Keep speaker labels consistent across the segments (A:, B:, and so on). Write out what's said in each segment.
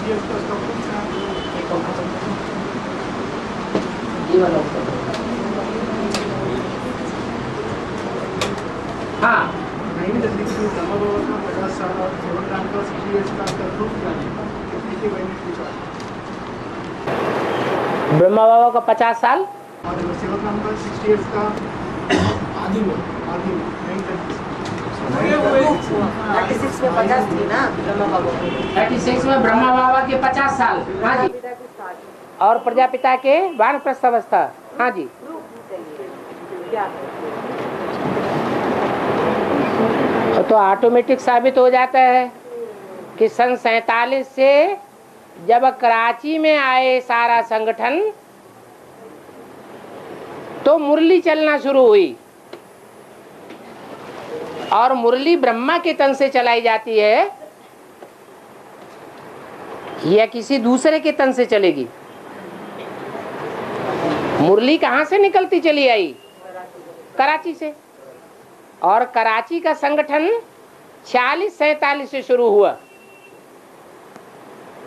A: हाँ, ब्रह्मा बाबा का 50 साल
B: और सेवक का 60 इयर्स का आदि में
C: 36 में 50 थी ना ब्रह्मा बाबा
A: 36 में ब्रह्मा बाबा के 50 साल। हाँ जी। और प्रजापिता के वानप्रस्थ अवस्था। हाँ जी। तो ऑटोमेटिक साबित हो जाता है कि सन 47 से जब कराची में आए सारा संगठन तो मुरली चलना शुरू हुई और मुरली ब्रह्मा के तन से चलाई जाती है या किसी दूसरे के तन से चलेगी? मुरली कहां से निकलती चली आई? कराची से। और कराची का संगठन 46-47 से शुरू हुआ।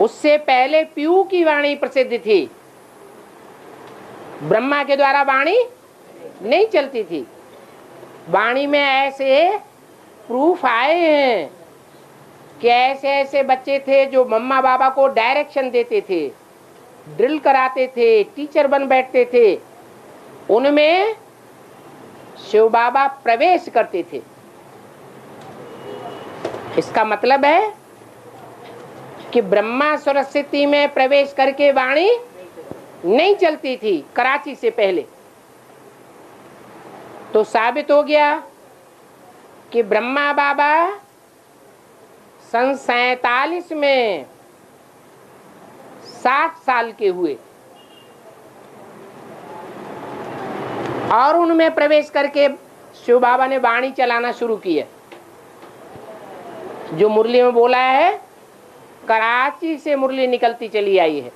A: उससे पहले पीयू की वाणी प्रसिद्ध थी। ब्रह्मा के द्वारा वाणी नहीं चलती थी। वाणी में ऐसे प्रूफ आए हैं कि ऐसे ऐसे बच्चे थे जो मम्मा बाबा को डायरेक्शन देते थे, ड्रिल कराते थे, टीचर बन बैठते थे। उनमें शिव बाबा प्रवेश करते थे। इसका मतलब है कि ब्रह्मा सरस्वती में प्रवेश करके वाणी नहीं चलती थी कराची से पहले। तो साबित हो गया कि ब्रह्मा बाबा सन 47 में 60 साल के हुए और उनमें प्रवेश करके शिव बाबा ने वाणी चलाना शुरू किया। जो मुरली में बोला है, कराची से मुरली निकलती चली आई है।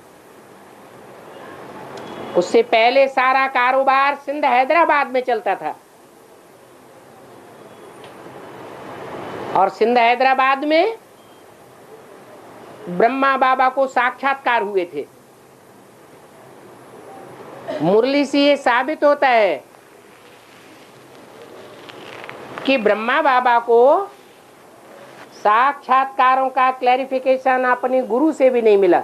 A: उससे पहले सारा कारोबार सिंध हैदराबाद में चलता था और सिंध हैदराबाद में ब्रह्मा बाबा को साक्षात्कार हुए थे। मुरली से ये साबित होता है कि ब्रह्मा बाबा को साक्षात्कारों का क्लैरिफिकेशन अपने गुरु से भी नहीं मिला,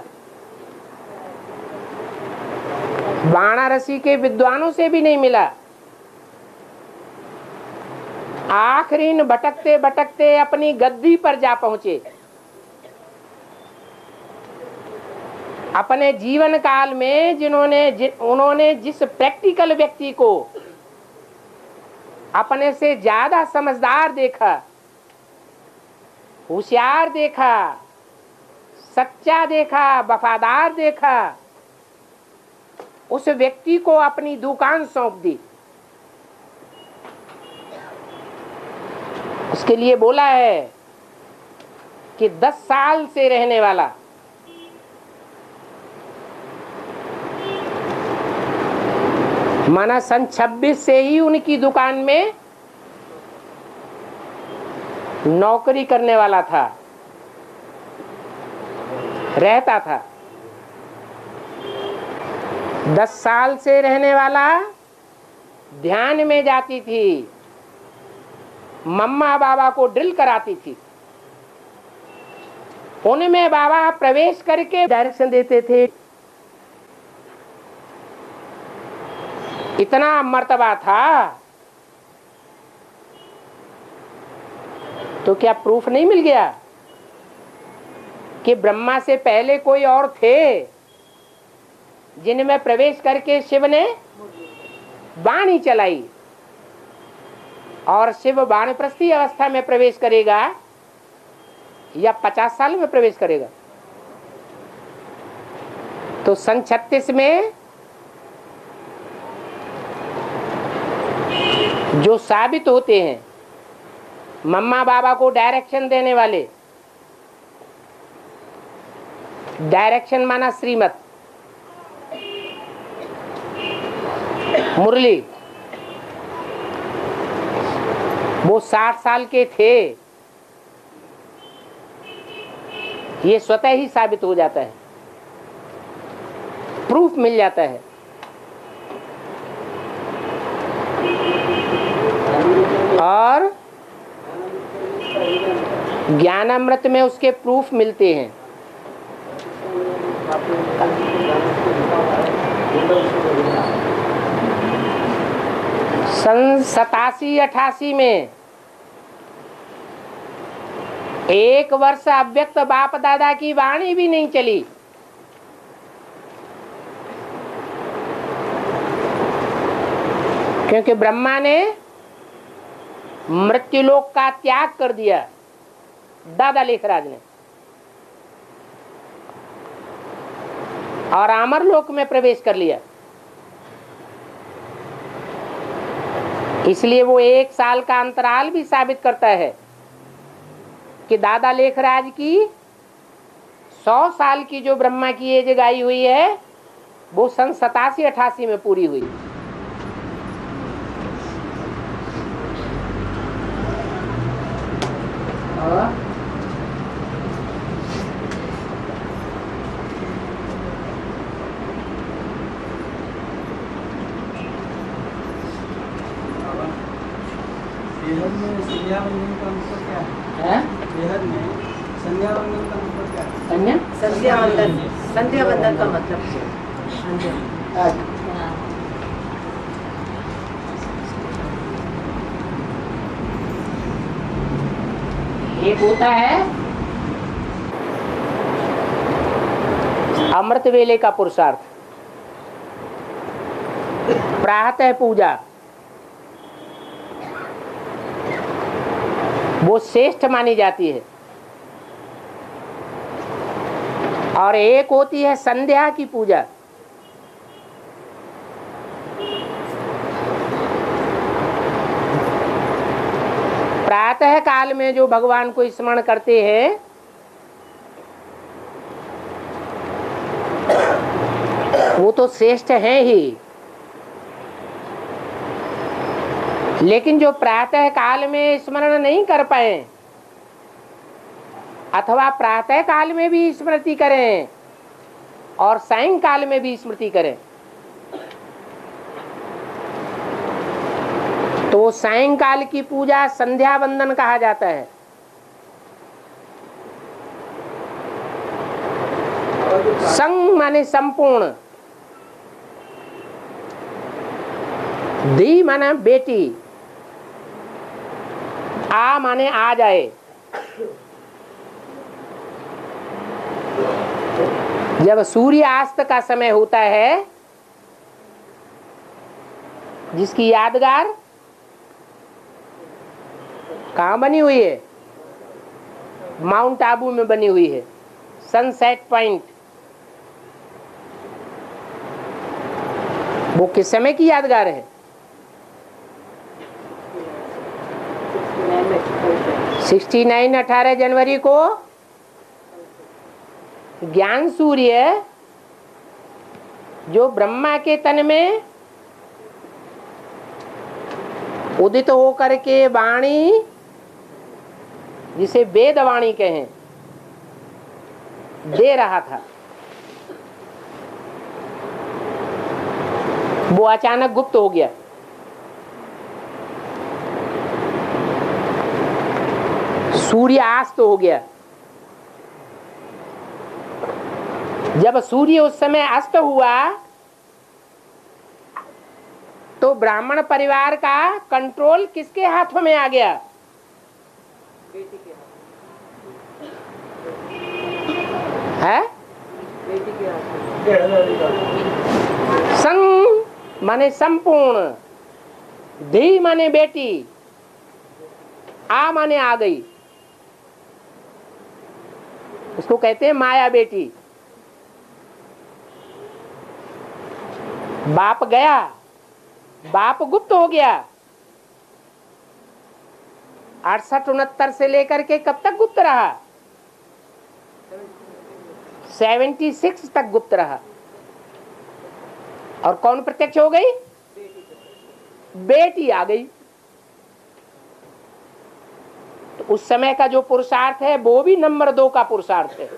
A: वाराणसी के विद्वानों से भी नहीं मिला। आखिरी भटकते भटकते अपनी गद्दी पर जा पहुंचे। अपने जीवन काल में उन्होंने जिस प्रैक्टिकल व्यक्ति को अपने से ज्यादा समझदार देखा, होशियार देखा, सच्चा देखा, वफादार देखा, उस व्यक्ति को अपनी दुकान सौंप दी। उसके लिए बोला है कि 10 साल से रहने वाला माना सन 26 से ही उनकी दुकान में नौकरी करने वाला था, रहता था। 10 साल से रहने वाला ध्यान में जाती थी, मम्मा बाबा को ड्रिल कराती थी। उनमें बाबा प्रवेश करके डायरेक्शन देते थे। इतना मर्तबा था तो क्या प्रूफ नहीं मिल गया कि ब्रह्मा से पहले कोई और थे जिनमें प्रवेश करके शिव ने वाणी चलाई और शिव वानप्रस्थी अवस्था में प्रवेश करेगा या 50 साल में प्रवेश करेगा? तो सन 36 में जो साबित होते हैं मम्मा बाबा को डायरेक्शन देने वाले, डायरेक्शन माना श्रीमत, मुरली, वो 60 साल के थे ये स्वतः ही साबित हो जाता है, प्रूफ मिल जाता है। और ज्ञानामृत में उसके प्रूफ मिलते हैं। सन 87-88 में 1 वर्ष अव्यक्त बाप दादा की वाणी भी नहीं चली। क्योंकि ब्रह्मा ने मृत्युलोक का त्याग कर दिया, दादा लेखराज ने, और अमरलोक में प्रवेश कर लिया। इसलिए वो 1 साल का अंतराल भी साबित करता है कि दादा लेखराज की 100 साल की जो ब्रह्मा की एज गाई हुई है वो सन 87-88 में पूरी हुई।
B: बेहद में संध्या वंदन का मतलब क्या है? बेहद में संध्या वंदन का मतलब क्या है?
C: संध्या वंदन का मतलब संध्या।
A: एक होता है अमृत वेले का पुरुषार्थ, प्रातः पूजा, वो श्रेष्ठ मानी जाती है। और एक होती है संध्या की पूजा। प्रातः काल में जो भगवान को स्मरण करते हैं वो तो श्रेष्ठ है ही, लेकिन जो प्रातः काल में स्मरण नहीं कर पाए अथवा प्रातः काल में भी स्मृति करें और सायंकाल में भी स्मृति करें तो सायंकाल की पूजा संध्या वंदन कहा जाता है। संग माने संपूर्ण, धी माने बेटी, आ माने आ जाए। जब सूर्यास्त का समय होता है, जिसकी यादगार कहाँ बनी हुई है? माउंट आबू में बनी हुई है, सनसेट पॉइंट। वो किस समय की यादगार है? 69 18 जनवरी को ज्ञान सूर्य जो ब्रह्मा के तन में उदित होकर के वाणी, जिसे वेद वाणी कहें, दे रहा था, वो अचानक गुप्त हो गया। सूर्यास्त हो गया। जब सूर्य उस समय अस्त हुआ तो ब्राह्मण परिवार का कंट्रोल किसके हाथों में आ गया?
C: बेटी के
A: है?
C: बेटी के हाथ।
A: संग माने संपूर्ण, धी माने बेटी, आ माने आ गई। उसको कहते हैं माया बेटी। बाप गया, बाप गुप्त हो गया। 68-69 से लेकर के कब तक गुप्त रहा? 76 तक गुप्त रहा। और कौन प्रत्यक्ष हो गई? बेटी आ गई। तो उस समय का जो पुरुषार्थ है वो भी नंबर 2 का पुरुषार्थ है।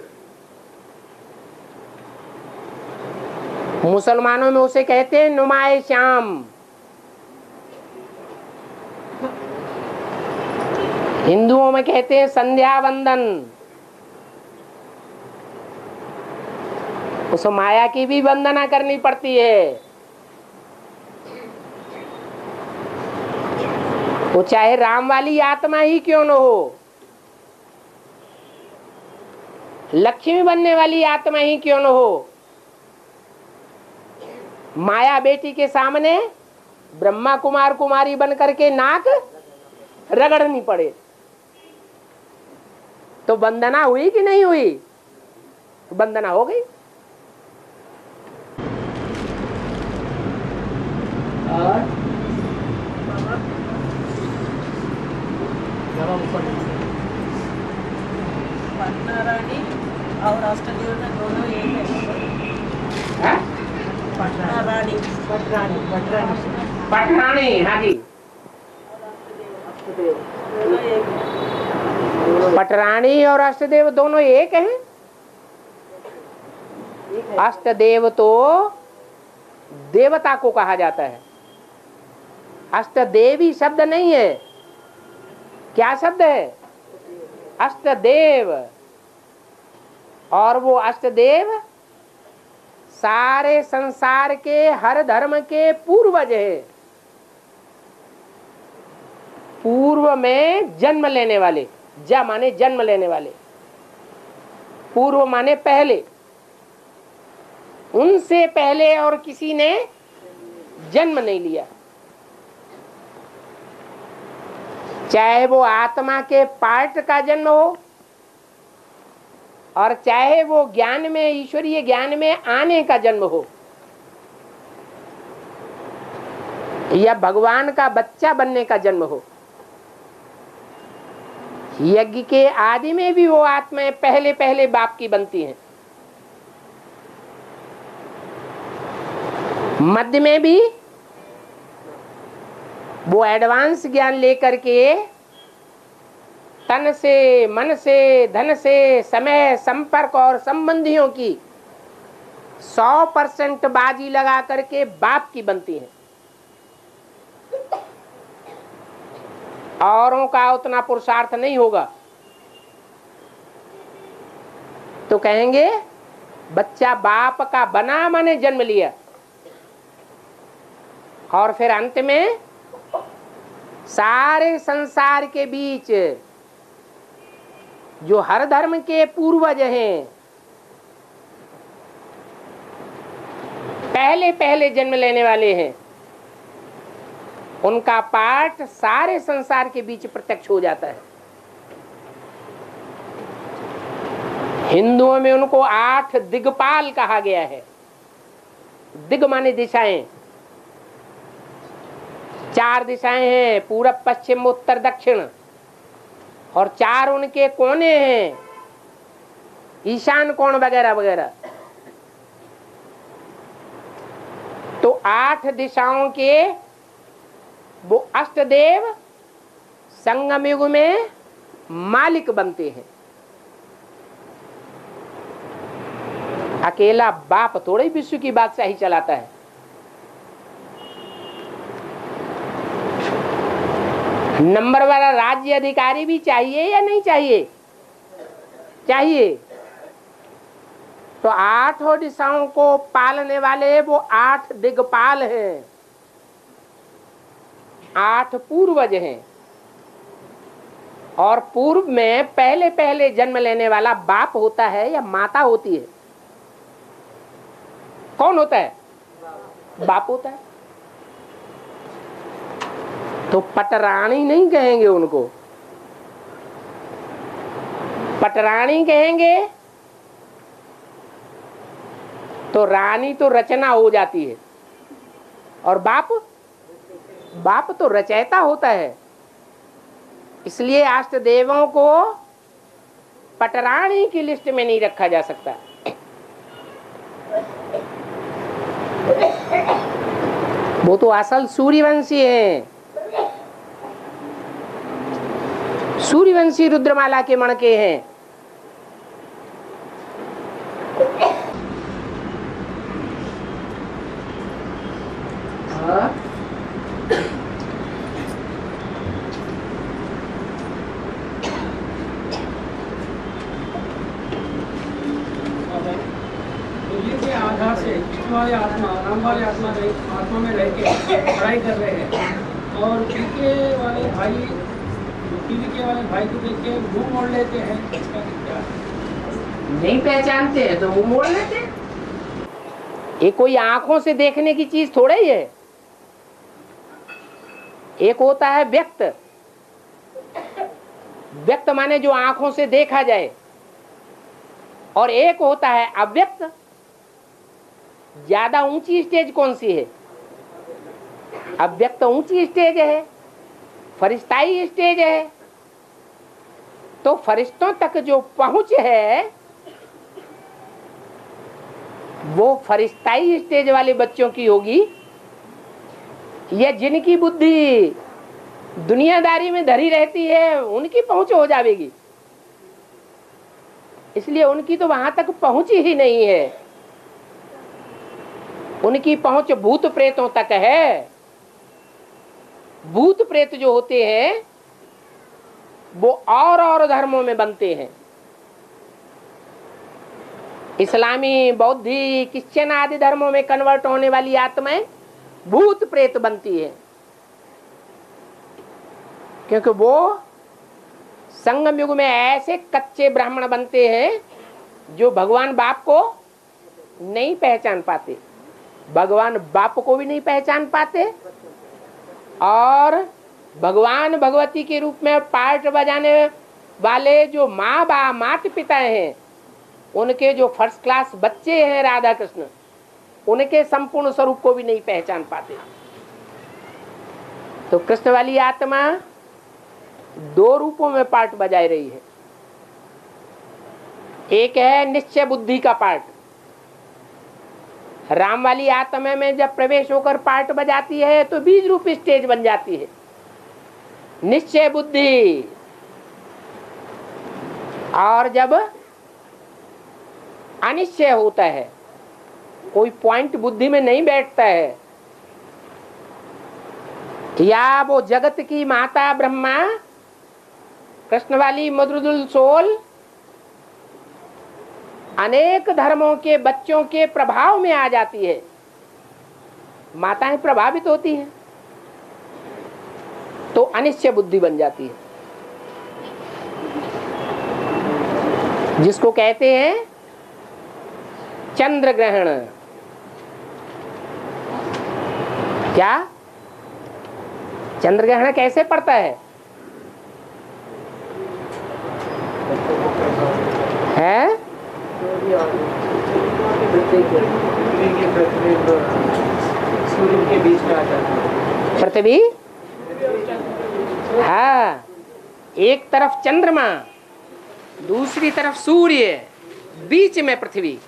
A: मुसलमानों में उसे कहते हैं नुमाए श्याम, हिंदुओं में कहते हैं संध्या वंदन। उस माया की भी वंदना करनी पड़ती है। वो चाहे राम वाली आत्मा ही क्यों न हो, लक्ष्मी बनने वाली आत्मा ही क्यों न हो, माया बेटी के सामने ब्रह्मा कुमार कुमारी बन करके नाक रगड़नी पड़े तो वंदना हुई कि नहीं हुई? वंदना हो गई। और
C: पटना रानी और अष्टदेव में दोनों एक है। पटना रानी,
A: पटरानी, हाँ जी,
C: दोनों एक है।
A: पटरानी और अष्टदेव दोनों एक हैं। अष्टदेव तो देवता को कहा जाता है, अष्टदेवी शब्द नहीं है। क्या शब्द है? अष्टदेव। और वो अष्टदेव सारे संसार के हर धर्म के पूर्वज है, पूर्व में जन्म लेने वाले। ज माने जन्म लेने वाले, पूर्व माने पहले। उनसे पहले और किसी ने जन्म नहीं लिया। चाहे वो आत्मा के पार्ट का जन्म हो और चाहे वो ज्ञान में, ईश्वरीय ज्ञान में आने का जन्म हो, या भगवान का बच्चा बनने का जन्म हो। यज्ञ के आदि में भी वो आत्माएं पहले पहले बाप की बनती हैं, मध्य में भी वो एडवांस ज्ञान लेकर के तन से, मन से, धन से, समय, संपर्क और संबंधियों की 100% बाजी लगा करके बाप की बनती हैं। औरों का उतना पुरुषार्थ नहीं होगा तो कहेंगे बच्चा बाप का बना, माने जन्म लिया। और फिर अंत में सारे संसार के बीच जो हर धर्म के पूर्वज हैं, पहले पहले जन्म लेने वाले हैं, उनका पाठ सारे संसार के बीच प्रत्यक्ष हो जाता है। हिंदुओं में उनको 8 दिग्पाल कहा गया है। दिग माने दिशाएं, 4 दिशाएं हैं, पूरब, पश्चिम, उत्तर, दक्षिण, और 4 उनके कोने हैं, ईशान कोण वगैरह वगैरह। तो 8 दिशाओं के वो अष्टदेव संगम युग में मालिक बनते हैं। अकेला बाप थोड़े विश्व की बादशाही चलाता है। नंबर वाला राज्य अधिकारी भी चाहिए या नहीं चाहिए? चाहिए। तो 8 दिशाओं को पालने वाले वो 8 दिग्पाल हैं, 8 पूर्वज हैं। और पूर्व में पहले पहले जन्म लेने वाला बाप होता है या माता होती है? कौन होता है? बाप होता है। तो पटरानी नहीं कहेंगे उनको, पटरानी कहेंगे तो रानी तो रचना हो जाती है, और बाप तो रचयिता होता है। इसलिए अष्टदेवों को पटरानी की लिस्ट में नहीं रखा जा सकता। वो तो असल सूर्यवंशी हैं, सूर्यवंशी रुद्रमाला के मणके हैं।
B: तो ये के आधार से कृष्ण वाले आत्मा राम वाले आत्मा में रह के पढ़ाई कर रहे हैं और पीके वाले भाई को देख के मुंह मोड़ लेते हैं, इसका क्या
A: नहीं पहचानते हैं तो मुंह मोड़ लेते हैं। ये कोई आंखों से देखने की चीज थोड़ा ही है। एक होता है व्यक्त, व्यक्त माने जो आंखों से देखा जाए, और एक होता है अव्यक्त। ज्यादा ऊंची स्टेज कौन सी है? अव्यक्त ऊंची स्टेज है, फरिश्ताई स्टेज है। तो फरिश्तों तक जो पहुंच है वो फरिश्ताई स्टेज वाले बच्चों की होगी, या जिनकी बुद्धि दुनियादारी में धरी रहती है उनकी पहुंच हो जाएगी। इसलिए उनकी तो वहां तक पहुंच ही नहीं है, उनकी पहुंच भूत प्रेतों तक है। भूत प्रेत जो होते हैं वो और धर्मों में बनते हैं। इस्लामी, बौद्धि, क्रिश्चियन आदि धर्मों में कन्वर्ट होने वाली आत्माएं भूत प्रेत बनती है, क्योंकि वो संगम युग में ऐसे कच्चे ब्राह्मण बनते हैं जो भगवान बाप को नहीं पहचान पाते, भगवान बाप को भी नहीं पहचान पाते, और भगवान भगवती के रूप में पार्ट बजाने वाले जो माता पिता हैं, उनके जो फर्स्ट क्लास बच्चे हैं राधा कृष्ण, उनके संपूर्ण स्वरूप को भी नहीं पहचान पाते। तो कृष्ण वाली आत्मा दो रूपों में पार्ट बजाई रही है। एक है निश्चय बुद्धि का पार्ट। राम वाली आत्मा में जब प्रवेश होकर पार्ट बजाती है तो बीज रूप स्टेज बन जाती है निश्चय बुद्धि। और जब अनिश्चय होता है, कोई पॉइंट बुद्धि में नहीं बैठता है, या वो जगत की माता ब्रह्मा कृष्ण वाली मधुरदुल सोल अनेक धर्मों के बच्चों के प्रभाव में आ जाती है, माताएं प्रभावित होती हैं, तो अनिश्चय बुद्धि बन जाती है, जिसको कहते हैं चंद्र ग्रहण। क्या चंद्र ग्रहण कैसे पड़ता है?
B: सूर्य के बीच में आ जाता है
A: पृथ्वी। हाँ, एक तरफ चंद्रमा, दूसरी तरफ सूर्य, बीच में पृथ्वी।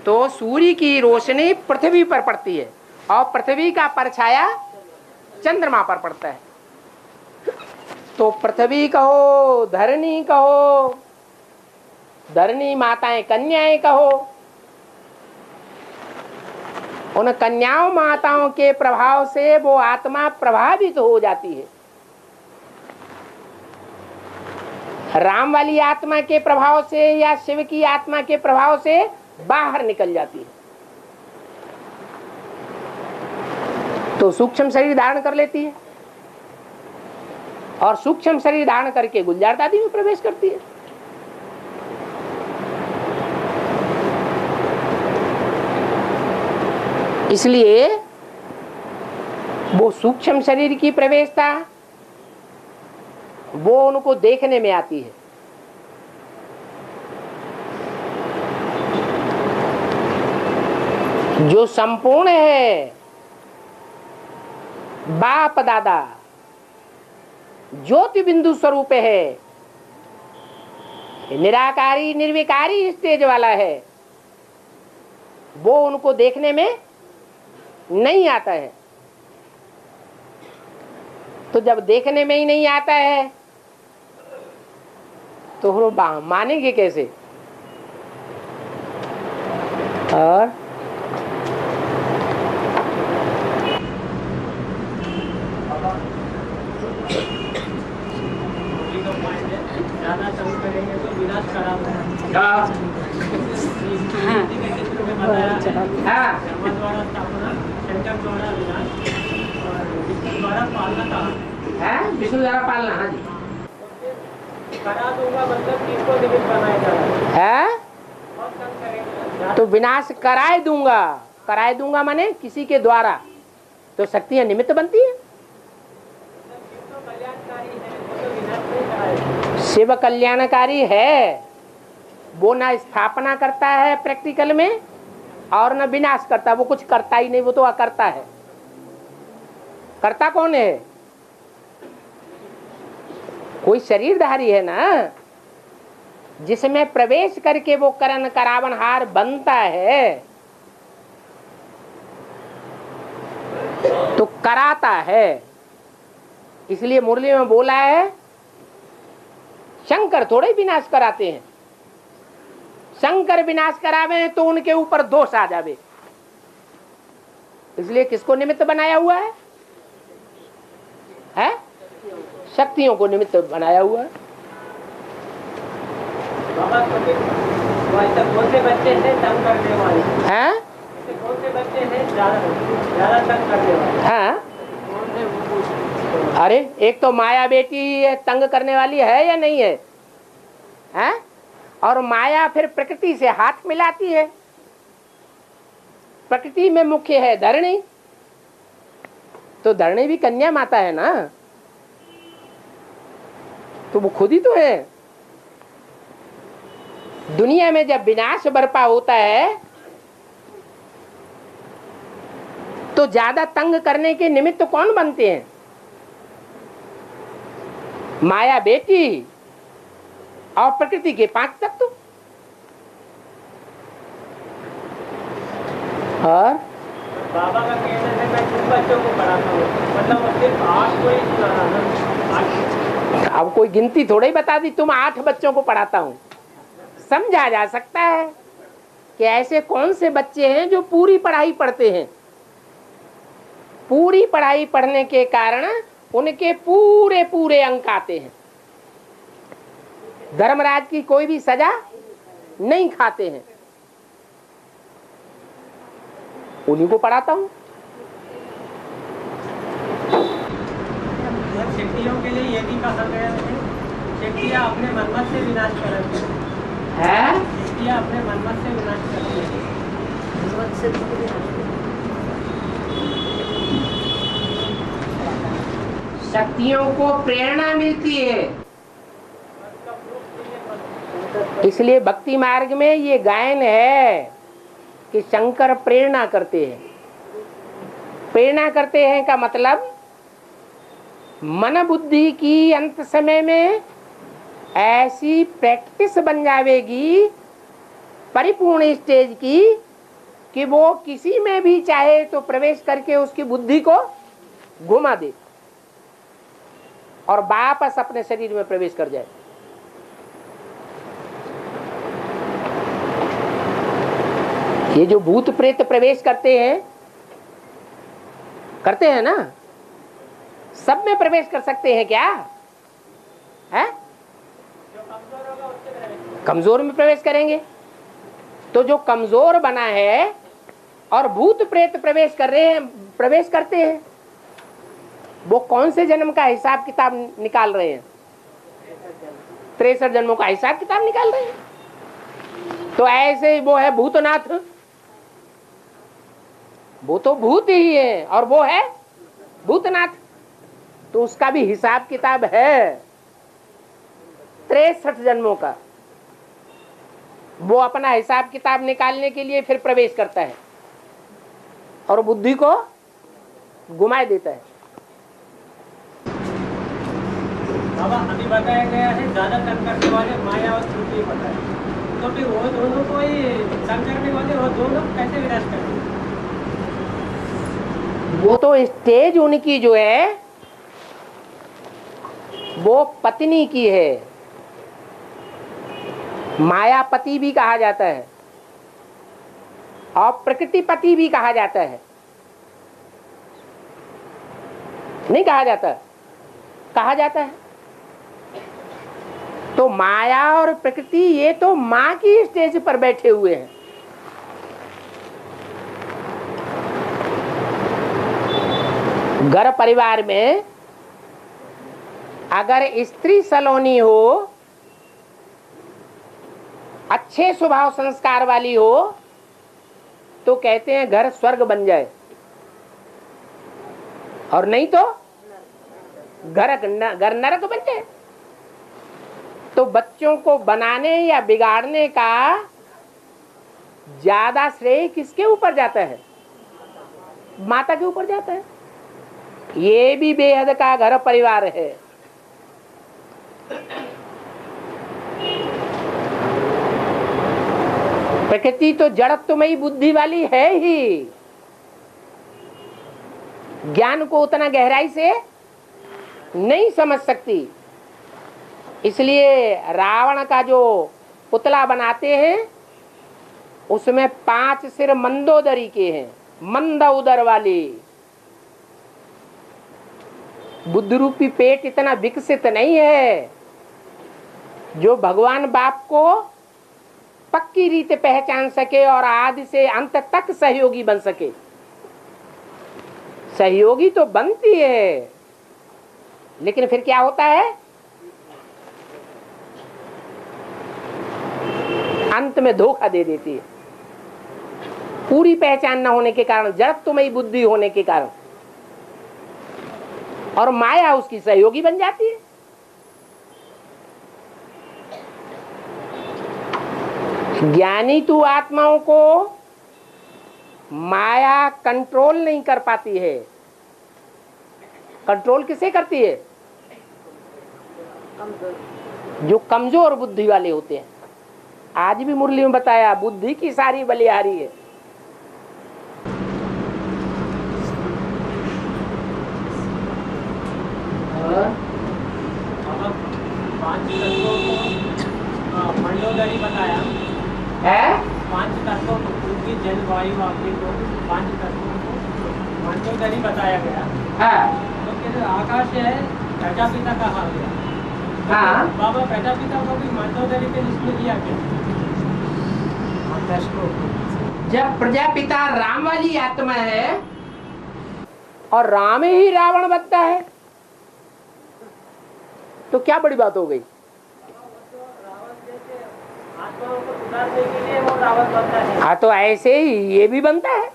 A: तो सूर्य की रोशनी पृथ्वी पर पड़ती है और पृथ्वी का परछाया चंद्रमा पर पड़ता है। तो पृथ्वी कहो, धरणी कहो, धरणी माताएं कन्याएं कहो, उन कन्याओं माताओं के प्रभाव से वो आत्मा प्रभावित हो जाती है। राम वाली आत्मा के प्रभाव से या शिव की आत्मा के प्रभाव से बाहर निकल जाती है, तो सूक्ष्म शरीर धारण कर लेती है और सूक्ष्म शरीर धारण करके गुलजार दादी में प्रवेश करती है। इसलिए वो सूक्ष्म शरीर की प्रवेशता वो उनको देखने में आती है। जो संपूर्ण है, बाप दादा ज्योति बिंदु स्वरूप है, निराकारी निर्विकारी स्टेज वाला है, वो उनको देखने में नहीं आता है। तो जब देखने में ही नहीं आता है तो वो मानेंगे कैसे? और हाँ
B: धर्म द्वारा स्थापना, शंकर द्वारा विनाश और विष्णु द्वारा पालना था।
A: है विष्णु द्वारा पालना। हाँ जी
B: करा दूंगा मतलब किसको निमित्त बनाया जा रहा है?
A: है
B: और तंग करेगा।
A: तो विनाश कराए दूंगा, कराए दूंगा माने किसी के द्वारा, तो शक्तियां निमित्त बनती है।
B: तो कल्याणकारी है, वो तो विनाश नहीं कराएगा।
A: शिव कल्याणकारी है, वो ना स्थापना करता है प्रैक्टिकल में और ना विनाश करता, वो कुछ करता ही नहीं, वो तो अकर्ता है। करता कौन है? कोई शरीरधारी है ना, जिसमें प्रवेश करके वो करण करावनहार बनता है, तो कराता है। इसलिए मुरली में बोला है शंकर थोड़े विनाश कराते हैं, शंकर विनाश करावे तो उनके ऊपर दोष आ जावे। इसलिए किसको निमित्त बनाया हुआ है? शक्तियों को निमित्त बनाया हुआ है।
B: बाबा तो फिर वैसे कौन से बच्चे हैं तंग करने वाले?
A: हैं?
B: ऐसे कौन से बच्चे हैं ज्यादा तंग करने वाले?
A: हाँ? अरे एक तो माया बेटी तंग करने वाली है या नहीं है? हैं? और माया फिर प्रकृति से हाथ मिलाती है। प्रकृति में मुख्य है धरणी, तो धरणी भी कन्या माता है ना, तो वो खुद ही तो है। दुनिया में जब विनाश बरपा होता है तो ज्यादा तंग करने के निमित्त कौन बनते हैं? माया बेटी और प्रकृति के 5 तत्व। और
B: बाबा का कहना है मैं तुम बच्चों को पढ़ाता हूँ, मतलब वो सिर्फ 8 को ही सुनाना ना।
A: अब कोई गिनती थोड़ा ही बता दी, तुम 8 बच्चों को पढ़ाता हूँ। समझा जा सकता है कि ऐसे कौन से बच्चे हैं जो पूरी पढ़ाई पढ़ते हैं। पूरी पढ़ाई पढ़ने के कारण उनके पूरे पूरे अंक आते हैं, धर्मराज की कोई भी सजा नहीं खाते हैं। उन्हीं को पढ़ाता हूँ।
B: शक्तियों के लिए ये भी कहा गया है शक्तियाँ अपने मनमत से विनाश करती हैं। शक्तियाँ अपने मनमत से विनाश करती हैं।
A: शक्तियों को प्रेरणा मिलती है। इसलिए भक्ति मार्ग में ये गायन है कि शंकर प्रेरणा करते हैं। प्रेरणा करते हैं का मतलब मन बुद्धि की अंत समय में ऐसी प्रैक्टिस बन जाएगी परिपूर्ण स्टेज की कि वो किसी में भी चाहे तो प्रवेश करके उसकी बुद्धि को घुमा दे और वापस अपने शरीर में प्रवेश कर जाए। ये जो भूत प्रेत प्रवेश करते हैं ना, सब में प्रवेश कर सकते हैं क्या? है? कमजोर में प्रवेश करेंगे। तो जो कमजोर बना है और भूत प्रेत प्रवेश करते हैं, वो कौन से जन्म का हिसाब किताब निकाल रहे हैं? 63 जन्मों का हिसाब किताब निकाल रहे हैं। तो ऐसे ही वो है भूतनाथ, वो तो भूत ही है और वो है भूतनाथ, तो उसका भी हिसाब किताब है 63 जन्मों का। वो अपना हिसाब किताब निकालने के लिए फिर प्रवेश करता है और बुद्धि को घुमा देता है।
B: बाबा अभी बताया गया है ज्यादा तंग करने वाले माया और श्रुति बताए, तो फिर वो दोनों को ही तंग करने वाले वो दोनों कैसे विनाश करेंगे?
A: वो तो स्टेज उनकी जो है वो पत्नी की है, मायापति भी कहा जाता है और प्रकृतिपति भी कहा जाता है। नहीं कहा जाता? कहा जाता है। तो माया और प्रकृति ये तो माँ की स्टेज पर बैठे हुए हैं। घर परिवार में अगर स्त्री सलोनी हो, अच्छे स्वभाव संस्कार वाली हो, तो कहते हैं घर स्वर्ग बन जाए, और नहीं तो घर नरक बन जाए। तो बच्चों को बनाने या बिगाड़ने का ज्यादा श्रेय किसके ऊपर जाता है? माता के ऊपर जाता है। ये भी बेहद का घर परिवार है। प्रकृति तो जड़त्वमयी बुद्धि वाली है ही, ज्ञान को उतना गहराई से नहीं समझ सकती। इसलिए रावण का जो पुतला बनाते हैं उसमें 5 सिर मंदोदरी के हैं, मंद उदर वाली। बुद्ध रूपी पेट इतना विकसित नहीं है जो भगवान बाप को पक्की रीत पहचान सके और आदि से अंत तक सहयोगी बन सके। सहयोगी तो बनती है, लेकिन फिर क्या होता है? अंत में धोखा दे देती है, पूरी पहचान न होने के कारण, जड़त्वमयी बुद्धि होने के कारण, और माया उसकी सहयोगी बन जाती है। ज्ञानी तू आत्माओं को माया कंट्रोल नहीं कर पाती है। कंट्रोल किसे करती है? जो कमजोर बुद्धि वाले होते हैं। आज भी मुरली में बताया, बुद्धि की सारी बलिहारी है।
B: मंडोदरी बताया
A: है
B: 5 तत्वों को, पृथ्वी जल वायु अग्नि को 5 तत्वों को मंडोदरी बताया गया। तो फिर आकाश है प्रजापिता कहा गया।
A: हाँ।
B: बाबा प्रजापिता को भी मंडोदरी के लिस्ट में दिया गया।
A: जब प्रजापिता राम वाली आत्मा है और राम ही रावण बनता है, तो क्या बड़ी बात हो गई?
B: आत्माओं को सुधारने के लिए वो रावण बनता है।
A: हाँ, तो ऐसे ही ये भी बनता है।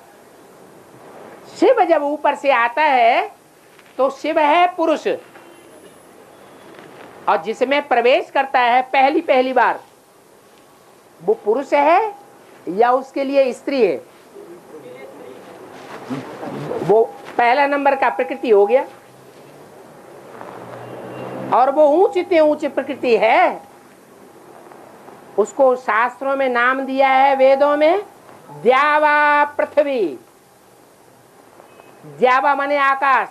A: शिव जब ऊपर से आता है तो शिव है पुरुष, और जिसमें प्रवेश करता है पहली बार, वो पुरुष है या उसके लिए स्त्री है? वो पहला नंबर का प्रकृति हो गया। और वो ऊंचे प्रकृति है, उसको शास्त्रों में नाम दिया है, वेदों में, द्यावा पृथ्वी। द्यावा माने आकाश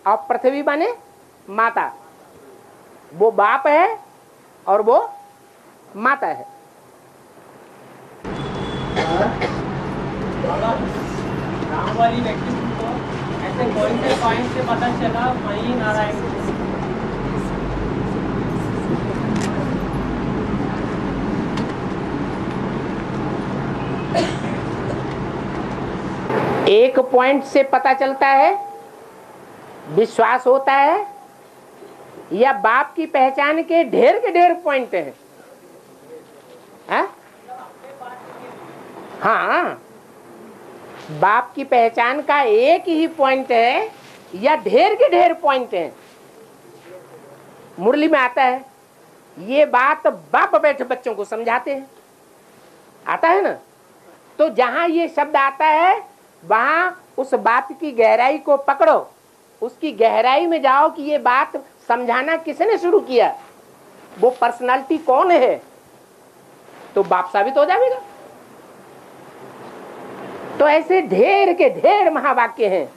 A: और पृथ्वी माने माता। वो बाप है और वो माता है।
B: राम वाली व्यक्तित्व को ऐसे कौन से पॉइंट से पता चला वही नारायण?
A: एक पॉइंट से पता चलता है, विश्वास होता है, या बाप की पहचान के ढेर पॉइंट हैं? हाँ, बाप की पहचान का एक ही पॉइंट है या ढेर पॉइंट हैं? मुरली में आता है, ये बात बाप बैठे बच्चों को समझाते हैं। आता है ना? तो जहां ये शब्द आता है वहां उस बात की गहराई को पकड़ो, उसकी गहराई में जाओ कि ये बात समझाना किसने शुरू किया, वो पर्सनालिटी कौन है, तो बाप साबित हो जाएगा। तो ऐसे ढेर के ढेर महावाक्य हैं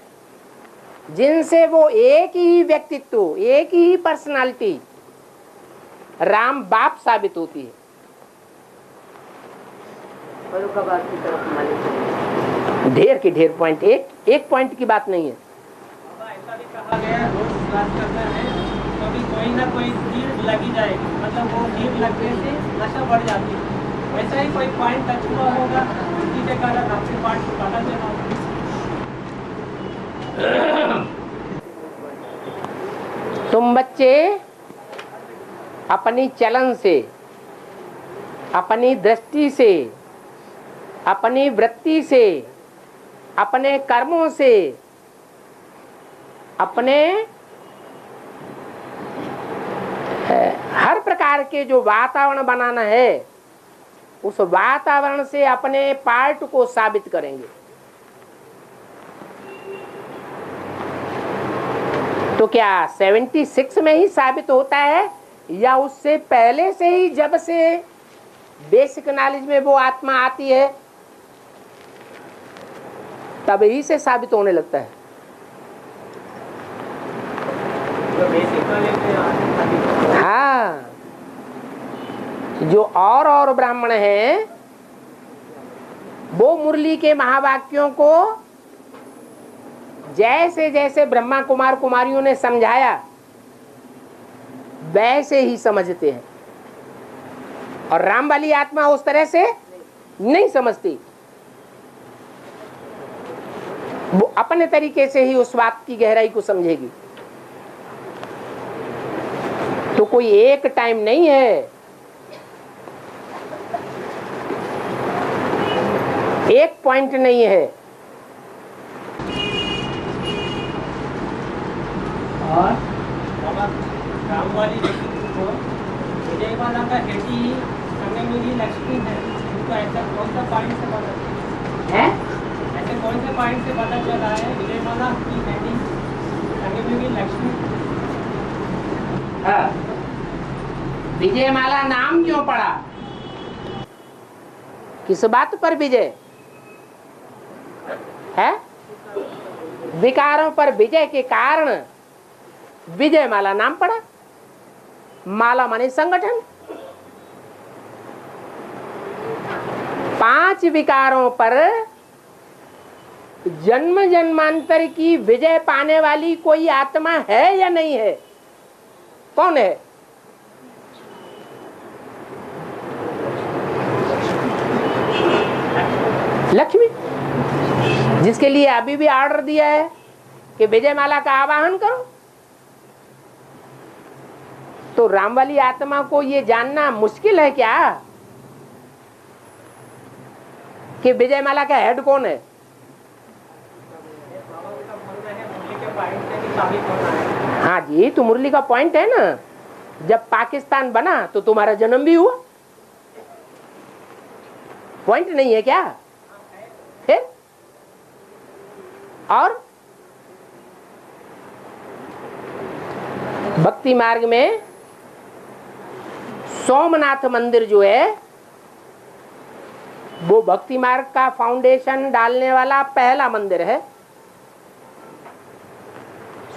A: जिनसे वो एक ही व्यक्तित्व, एक ही पर्सनालिटी राम बाप साबित होती है। ढेर के ढेर पॉइंट, एक पॉइंट की बात नहीं है।
B: ऐसा भी कहा गया है, रोज क्लास करना है, कभी कोई ना कोई तीर लगी जाएगी, मतलब वो तीर लगने से नशा बढ़ जाती है। वैसा ही कोई पॉइंट टच हुआ होगा, उसी के कारण आपके पार्ट पता चला होगा।
A: तुम बच्चे अपनी चलन से, अपनी दृष्टि से, अपनी वृत्ति से, अपने कर्मों से, अपने हर प्रकार के जो वातावरण बनाना है, उस वातावरण से अपने पार्ट को साबित करेंगे। तो क्या 76 में ही साबित होता है या उससे पहले से ही, जब से बेसिक नॉलेज में वो आत्मा आती है तभी से साबित होने लगता है? हाँ, जो और ब्राह्मण हैं वो मुरली के महावाक्यों को जैसे जैसे ब्रह्मा कुमार कुमारियों ने समझाया वैसे ही समझते हैं, और राम वाली आत्मा उस तरह से नहीं समझती। वो अपने तरीके से ही उस बात की गहराई को समझेगी। तो कोई एक टाइम नहीं है, एक पॉइंट नहीं है।
B: और राम वाली को विजय वाला का हेडी संगे मेरी लक्ष्मी है, तो ऐसा कौन सा पॉइंट से पता है? ऐसे कौन से पॉइंट से पता चला है विजय वाला की हेडी संगे मेरी लक्ष्मी?
A: हाँ, विजय माला नाम क्यों पड़ा? किस बात पर विजय है? विकारों पर विजय के कारण विजय माला नाम पड़ा। माला माने संगठन। 5 विकारों पर जन्म जन्मांतर की विजय पाने वाली कोई आत्मा है या नहीं है? कौन है? लक्ष्मी, जिसके लिए अभी भी ऑर्डर दिया है कि विजय माला का आवाहन करो। तो राम वाली आत्मा को ये जानना मुश्किल है क्या कि विजय माला का हेड कौन है? हाँ जी, तो मुरली का पॉइंट है ना, जब पाकिस्तान बना तो तुम्हारा जन्म भी हुआ। पॉइंट नहीं है क्या? फिर और भक्ति मार्ग में सोमनाथ मंदिर जो है वो भक्ति मार्ग का फाउंडेशन डालने वाला पहला मंदिर है।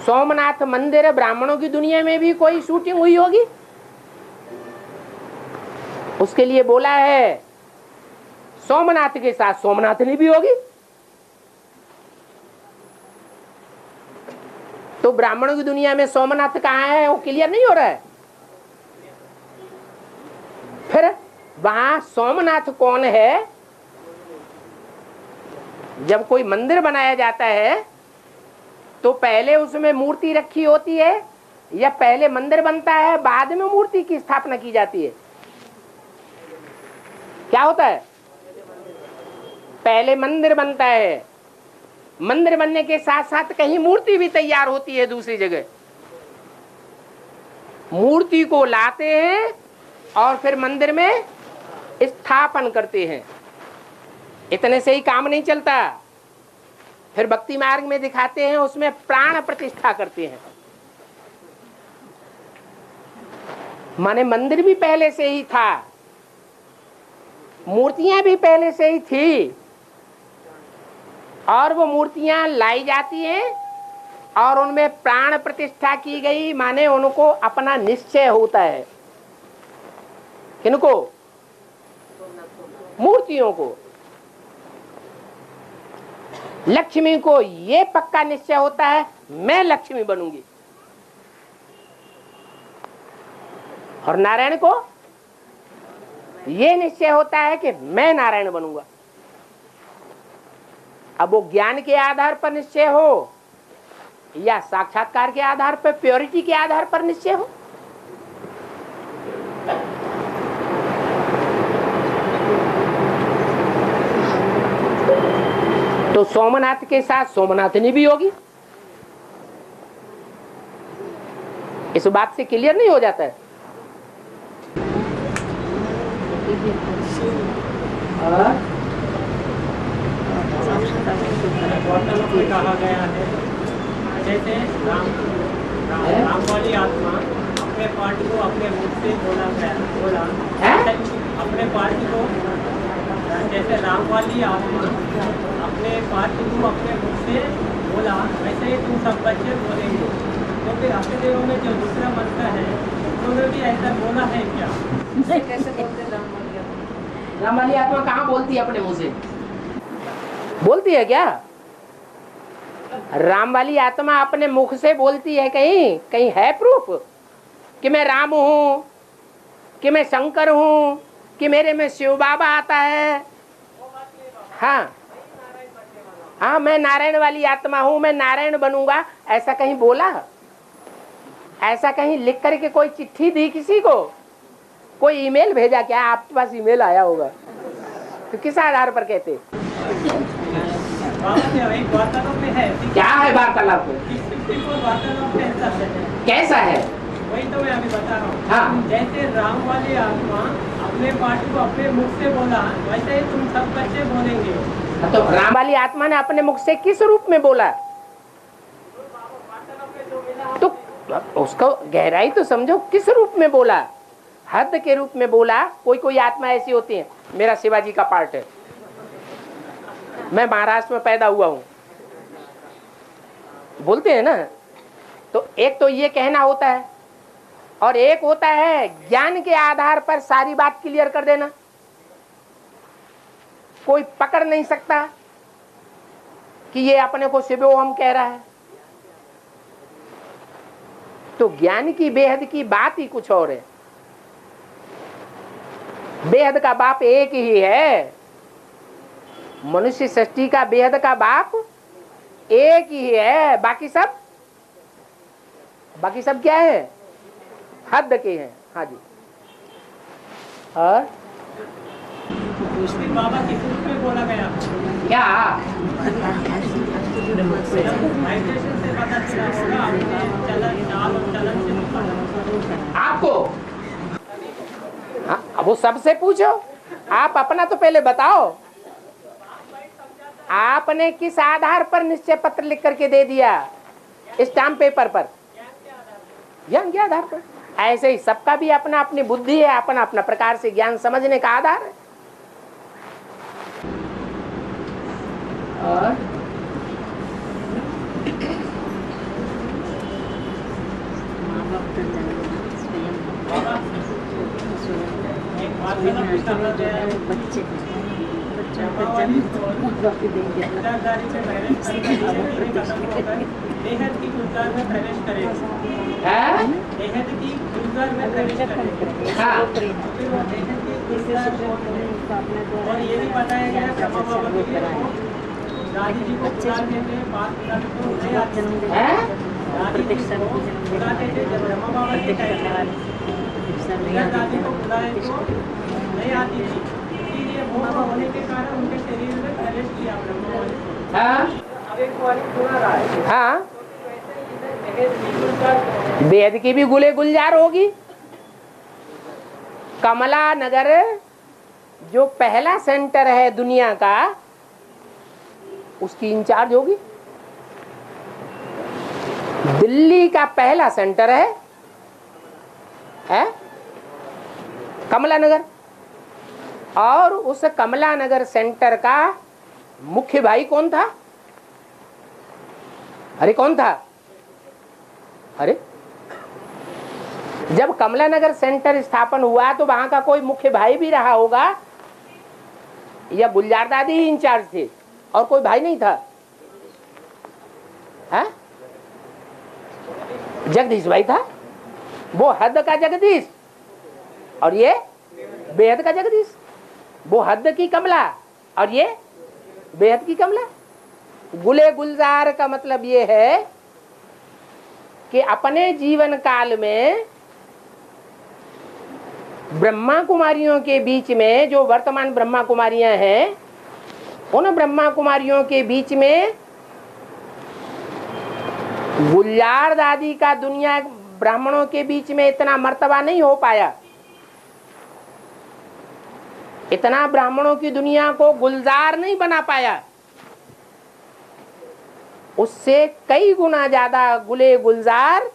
A: सोमनाथ मंदिर ब्राह्मणों की दुनिया में भी कोई शूटिंग हुई होगी, उसके लिए बोला है सोमनाथ के साथ सोमनाथनी भी होगी। तो ब्राह्मणों की दुनिया में सोमनाथ कहाँ है वो क्लियर नहीं हो रहा है। फिर वहां सोमनाथ कौन है? जब कोई मंदिर बनाया जाता है तो पहले उसमें मूर्ति रखी होती है या पहले मंदिर बनता है बाद में मूर्ति की स्थापना की जाती है? क्या होता है? पहले मंदिर बनता है, मंदिर बनने के साथ साथ कहीं मूर्ति भी तैयार होती है दूसरी जगह। मूर्ति को लाते हैं और फिर मंदिर में स्थापन करते हैं। इतने से ही काम नहीं चलता, फिर भक्ति मार्ग में दिखाते हैं, उसमें प्राण प्रतिष्ठा करते हैं। माने मंदिर भी पहले से ही था, मूर्तियां भी पहले से ही थी, और वो मूर्तियां लाई जाती हैं और उनमें प्राण प्रतिष्ठा की गई। माने उनको अपना निश्चय होता है। किनको? मूर्तियों को। लक्ष्मी को ये पक्का निश्चय होता है मैं लक्ष्मी बनूंगी, और नारायण को ये निश्चय होता है कि मैं नारायण बनूंगा। अब वो ज्ञान के आधार पर निश्चय हो या साक्षात्कार के आधार पर, प्योरिटी के आधार पर निश्चय हो? तो सोमनाथ के साथ सोमनाथनी भी होगी। इस बात से क्लियर नहीं हो जाता है?
B: कहा गया है जैसे राम वाली आत्मा अपने पार्टी को अपने मुख से बोला अपने पार्टी को, जैसे राम वाली आत्मा अपने पार्टी को अपने मुख से बोला, वैसे ही तुम सब बच्चे बोलेंगे। तो फिर अपने देवों में जो दूसरा बनता है उन्होंने भी ऐसा बोला है क्या?
C: कैसे बोलते
A: राम वाली आत्मा कहाँ बोलती है? अपने मुंह से बोलती है क्या? राम वाली आत्मा अपने मुख से बोलती है? कहीं कहीं है प्रूफ कि मैं राम हूं, कि मैं शंकर हूं, कि मेरे में शिव बाबा आता है? हाँ हाँ, मैं नारायण वाली आत्मा हूं, मैं नारायण बनूंगा, ऐसा कहीं बोला? ऐसा कहीं लिख करके कोई चिट्ठी दी किसी को? कोई ईमेल भेजा क्या? आपके पास ईमेल आया होगा तो किस आधार पर कहते? क्या है वार्तालाप? कैसा है?
B: वही तो मैं अभी बता रहा हूँ।
A: हाँ।
B: जैसे राम वाली आत्मा अपने पार्टी को अपने मुख से बोला, वैसे ही तुम सब बच्चे बोलेंगे।
A: तो राम वाली आत्मा ने अपने मुख से किस रूप में बोला? तो उसको गहराई तो समझो, किस रूप में बोला? हद के रूप में बोला। कोई कोई आत्मा ऐसी होती है, मेरा शिवाजी का पार्ट है, मैं महाराष्ट्र में पैदा हुआ हूं, बोलते हैं ना। तो एक तो ये कहना होता है, और एक होता है ज्ञान के आधार पर सारी बात क्लियर कर देना। कोई पकड़ नहीं सकता कि ये अपने को शिवोहम कह रहा है। तो ज्ञान की बेहद की बात ही कुछ और है। बेहद का बाप एक ही है। मनुष्य सृष्टि का बेहद का बाप एक ही है। बाकी सब क्या है? हद के हैं। हाँ जी। और
B: बाबा किस रूप में बोला गया?
A: क्या?
B: मेडिटेशन से पता चला होगा, चलन चाल और चलन से पता
A: आपको? हाँ, अब वो सबसे पूछो। आप अपना तो पहले बताओ, आपने किस आधार पर निश्चय पत्र लिख करके दे दिया स्टाम्प पेपर पर? ज्ञान के आधार पर। ऐसे ही सबका भी अपना अपनी बुद्धि है, अपना अपना प्रकार से ज्ञान समझने का आधार है। और
C: बच्चे
B: बेहद की गुलजार में प्रवेश करेगा। बेहद की गुलजार में प्रवेश करेगा।
A: हाँ।
B: फिर वो बेहद की गुलजार में, और ये भी बताया गया ब्रह्मा बाबा के लिए दादी जी को बुलाते थे, बात करते तो नहीं आते थे। दादी जी को बुलाते थे जब ब्रह्मा बाबा के टाइम में, दादी को बुलाए तो नहीं आती थी, इसीलिए मोह होने के कारण उनके शरीर में प्रवेश किया ब्रह्मा बाबा ने।
A: हाँ
B: अब एक वाली सुना रहा है।
A: हाँ, बेहद की भी गुले गुलजार होगी। कमला नगर जो पहला सेंटर है दुनिया का, उसकी इंचार्ज होगी। दिल्ली का पहला सेंटर है कमला नगर, और उस कमला नगर सेंटर का मुख्य भाई कौन था? अरे कौन था? अरे जब कमला नगर सेंटर स्थापन हुआ तो वहां का कोई मुख्य भाई भी रहा होगा, या गुलजार दादी ही इंचार्ज थे और कोई भाई नहीं था? है? जगदीश भाई था, वो हद का जगदीश और ये बेहद का जगदीश। वो हद की कमला और ये बेहद की कमला। गुले गुलजार का मतलब ये है कि अपने जीवन काल में ब्रह्मा कुमारियों के बीच में, जो वर्तमान ब्रह्मा कुमारियां हैं, उन ब्रह्मा कुमारियों के बीच में गुलजार दादी का दुनिया ब्राह्मणों के बीच में इतना मर्तबा नहीं हो पाया। इतना ब्राह्मणों की दुनिया को गुलजार नहीं बना पाया। उससे कई गुना ज्यादा गुले गुलजार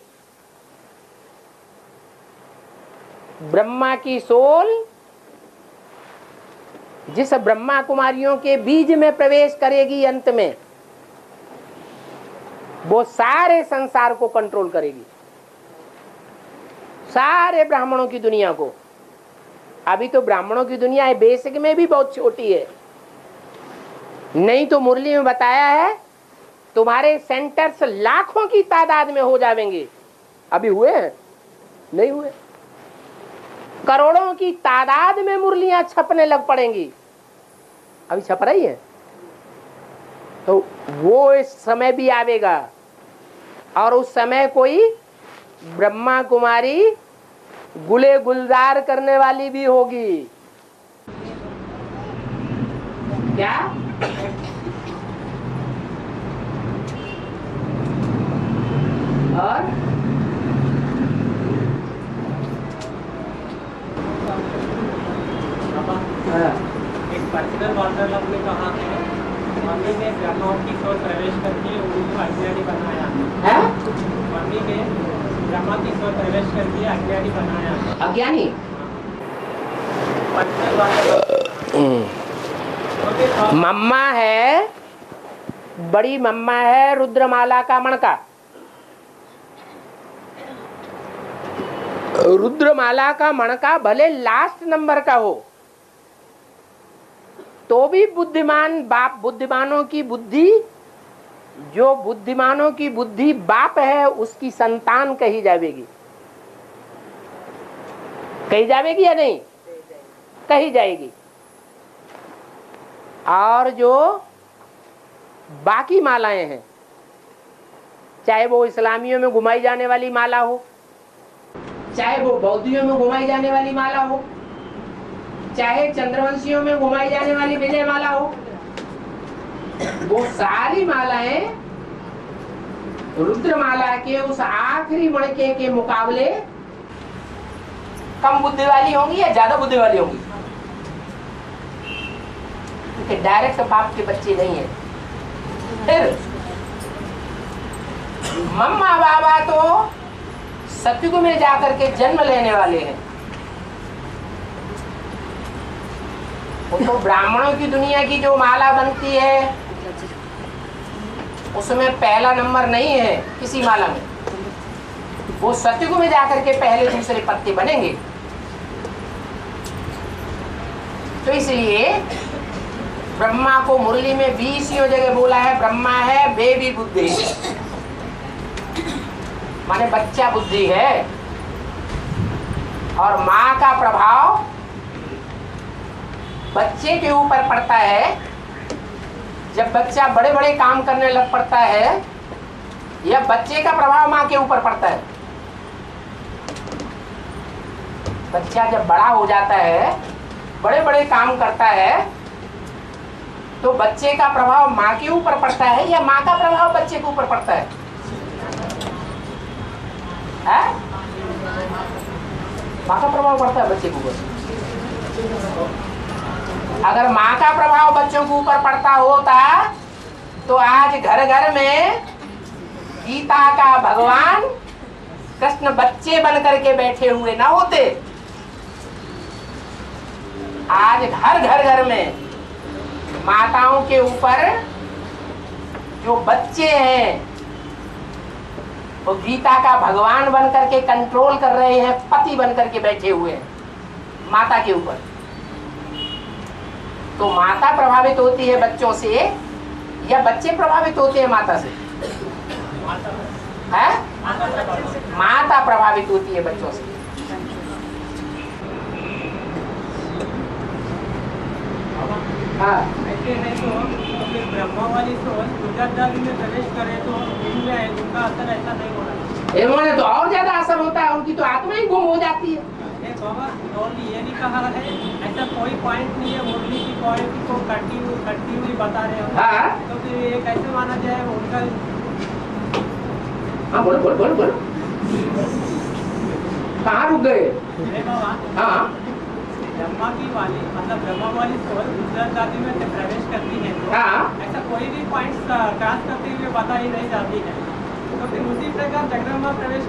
A: ब्रह्मा की सोल जिस ब्रह्मा कुमारियों के बीज में प्रवेश करेगी, अंत में वो सारे संसार को कंट्रोल करेगी, सारे ब्राह्मणों की दुनिया को। अभी तो ब्राह्मणों की दुनिया है बेसिक में भी बहुत छोटी है, नहीं तो मुरली में बताया है तुम्हारे सेंटर्स लाखों की तादाद में हो जाएंगे। अभी हुए हैं? नहीं हुए। करोड़ों की तादाद में मुरलियां छपने लग पड़ेंगी, अभी छप रही है। तो वो इस समय भी आवेगा, और उस समय कोई ब्रह्मा कुमारी गुले गुलजार करने वाली भी होगी। क्या? और
B: एक पर्सनल वार्तालाप में कहा है, मम्मी ने ब्रह्मा की सोच प्रवेश करके उनको अज्ञानी बनाया है। मम्मी ने ब्रह्मा की सोच प्रवेश करके अज्ञानी बनाया।
A: अज्ञानी?
B: पर्सनल वार्तालाप।
A: मम्मा है, बड़ी मम्मा है रुद्रमाला का मणका। रुद्रमाला का मणका भले लास्ट नंबर का हो तो भी बुद्धिमान बाप, बुद्धिमानों की बुद्धि, जो बुद्धिमानों की बुद्धि बाप है उसकी संतान कही जाएगी। कही जाएगी या नहीं? कही जाएगी। और जो बाकी मालाएं हैं, चाहे वो इस्लामियों में घुमाई जाने वाली माला हो, चाहे वो बौद्धियों में घुमाई जाने वाली माला हो, चाहे चंद्रवंशियों में घुमाई जाने वाली विजय माला हो, वो सारी मालाएं रुद्रमाला के उस आखिरी मणके के मुकाबले कम बुद्धि वाली होंगी या ज्यादा बुद्धि वाली होंगी? क्योंकि डायरेक्ट बाप के बच्चे नहीं है। फिर मम्मा बाबा तो सतयुग में जाकर के जन्म लेने वाले हैं। तो ब्राह्मणों की दुनिया की जो माला बनती है उसमें पहला नंबर नहीं है किसी माला में, वो सतयुग में जाकर के पहले दूसरे पत्ते बनेंगे। तो इसलिए ब्रह्मा को मुरली में 20 जगह बोला है ब्रह्मा है बेबी बुद्धि, माने बच्चा बुद्धि है। और माँ का प्रभाव बच्चे के ऊपर पड़ता है। जब बच्चा बड़े बड़े काम करने लग पड़ता है, या बच्चे का प्रभाव माँ के ऊपर पड़ता है। बच्चा जब बड़ा हो जाता है, बड़े बड़े काम करता है, तो बच्चे का प्रभाव माँ के ऊपर पड़ता है या माँ का प्रभाव बच्चे के ऊपर पड़ता है? माँ का प्रभाव पड़ता है बच्चे के ऊपर। अगर माँ का प्रभाव बच्चों के ऊपर पड़ता होता तो आज घर घर में गीता का भगवान कृष्ण बच्चे बन करके बैठे हुए ना होते। आज घर में माताओं के ऊपर जो बच्चे हैं वो गीता का भगवान बन करके कंट्रोल कर रहे हैं, पति बन करके बैठे हुए हैं माता के ऊपर। तो माता प्रभावित होती है बच्चों से या बच्चे प्रभावित होते हैं माता से? है? माता प्रभावित होती है बच्चों से।
B: हाँ, ऐसे है तो फिर ब्रह्मा वाली सोल गुजरात जाति में प्रवेश करे तो उनमें उनका असर ऐसा नहीं हो रहा।
A: इन्होंने तो और ज्यादा असर होता है, उनकी तो आत्मा ही गुम हो जाती है।
B: बाबा ओनली ये नहीं कहा है, ऐसा कोई पॉइंट नहीं है मुरली की पॉइंट को कटती हुई बता रहे हो।
A: हाँ
B: तो फिर ये कैसे माना जाए उनका?
A: हाँ बोलो बोलो बोलो बोलो, कहाँ रुक गए?
B: अरे बाबा
A: हाँ
B: ब्रह्मा की वाली मतलब ब्रह्मा वाली सोल गुजरात जाति में से प्रवेश करती है तो
A: हाँ
B: ऐसा कोई भी पॉइंट क्रॉस करते हुए बता ही नहीं जाती है। तो फिर उसी प्रकार जगदम्बा प्रवेश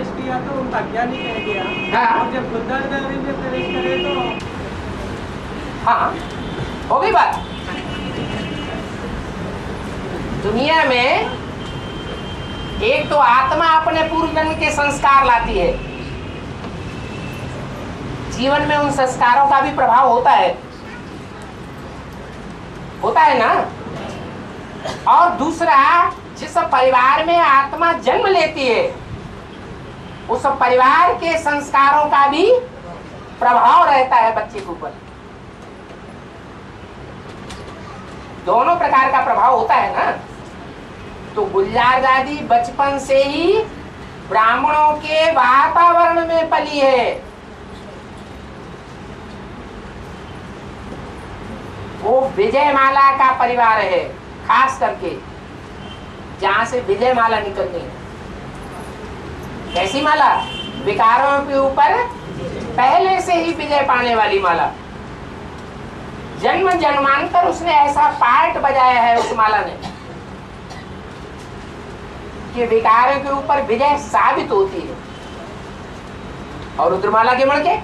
B: किया तो उनका अज्ञानी कह दिया।
A: हाँ।
B: और जब गुजरात जाति में प्रवेश करे तो
A: हाँ हो गई बात। दुनिया में एक तो आत्मा अपने पूर्व जन्म के संस्कार लाती है, जीवन में उन संस्कारों का भी प्रभाव होता है ना। और दूसरा, जिस परिवार में आत्मा जन्म लेती है उस परिवार के संस्कारों का भी प्रभाव रहता है बच्चे के ऊपर। दोनों प्रकार का प्रभाव होता है ना। तो गुलजार दादी बचपन से ही ब्राह्मणों के वातावरण में पली है। वो विजयमाला का परिवार है, खास करके जहां से विजयमाला निकलती है। कैसी माला? विकारों के ऊपर पहले से ही विजय पाने वाली माला। जन्म जन्मांतर उसने ऐसा पार्ट बजाया है उस माला ने कि विकारों के ऊपर विजय साबित होती है। और रुद्रमाला के मणके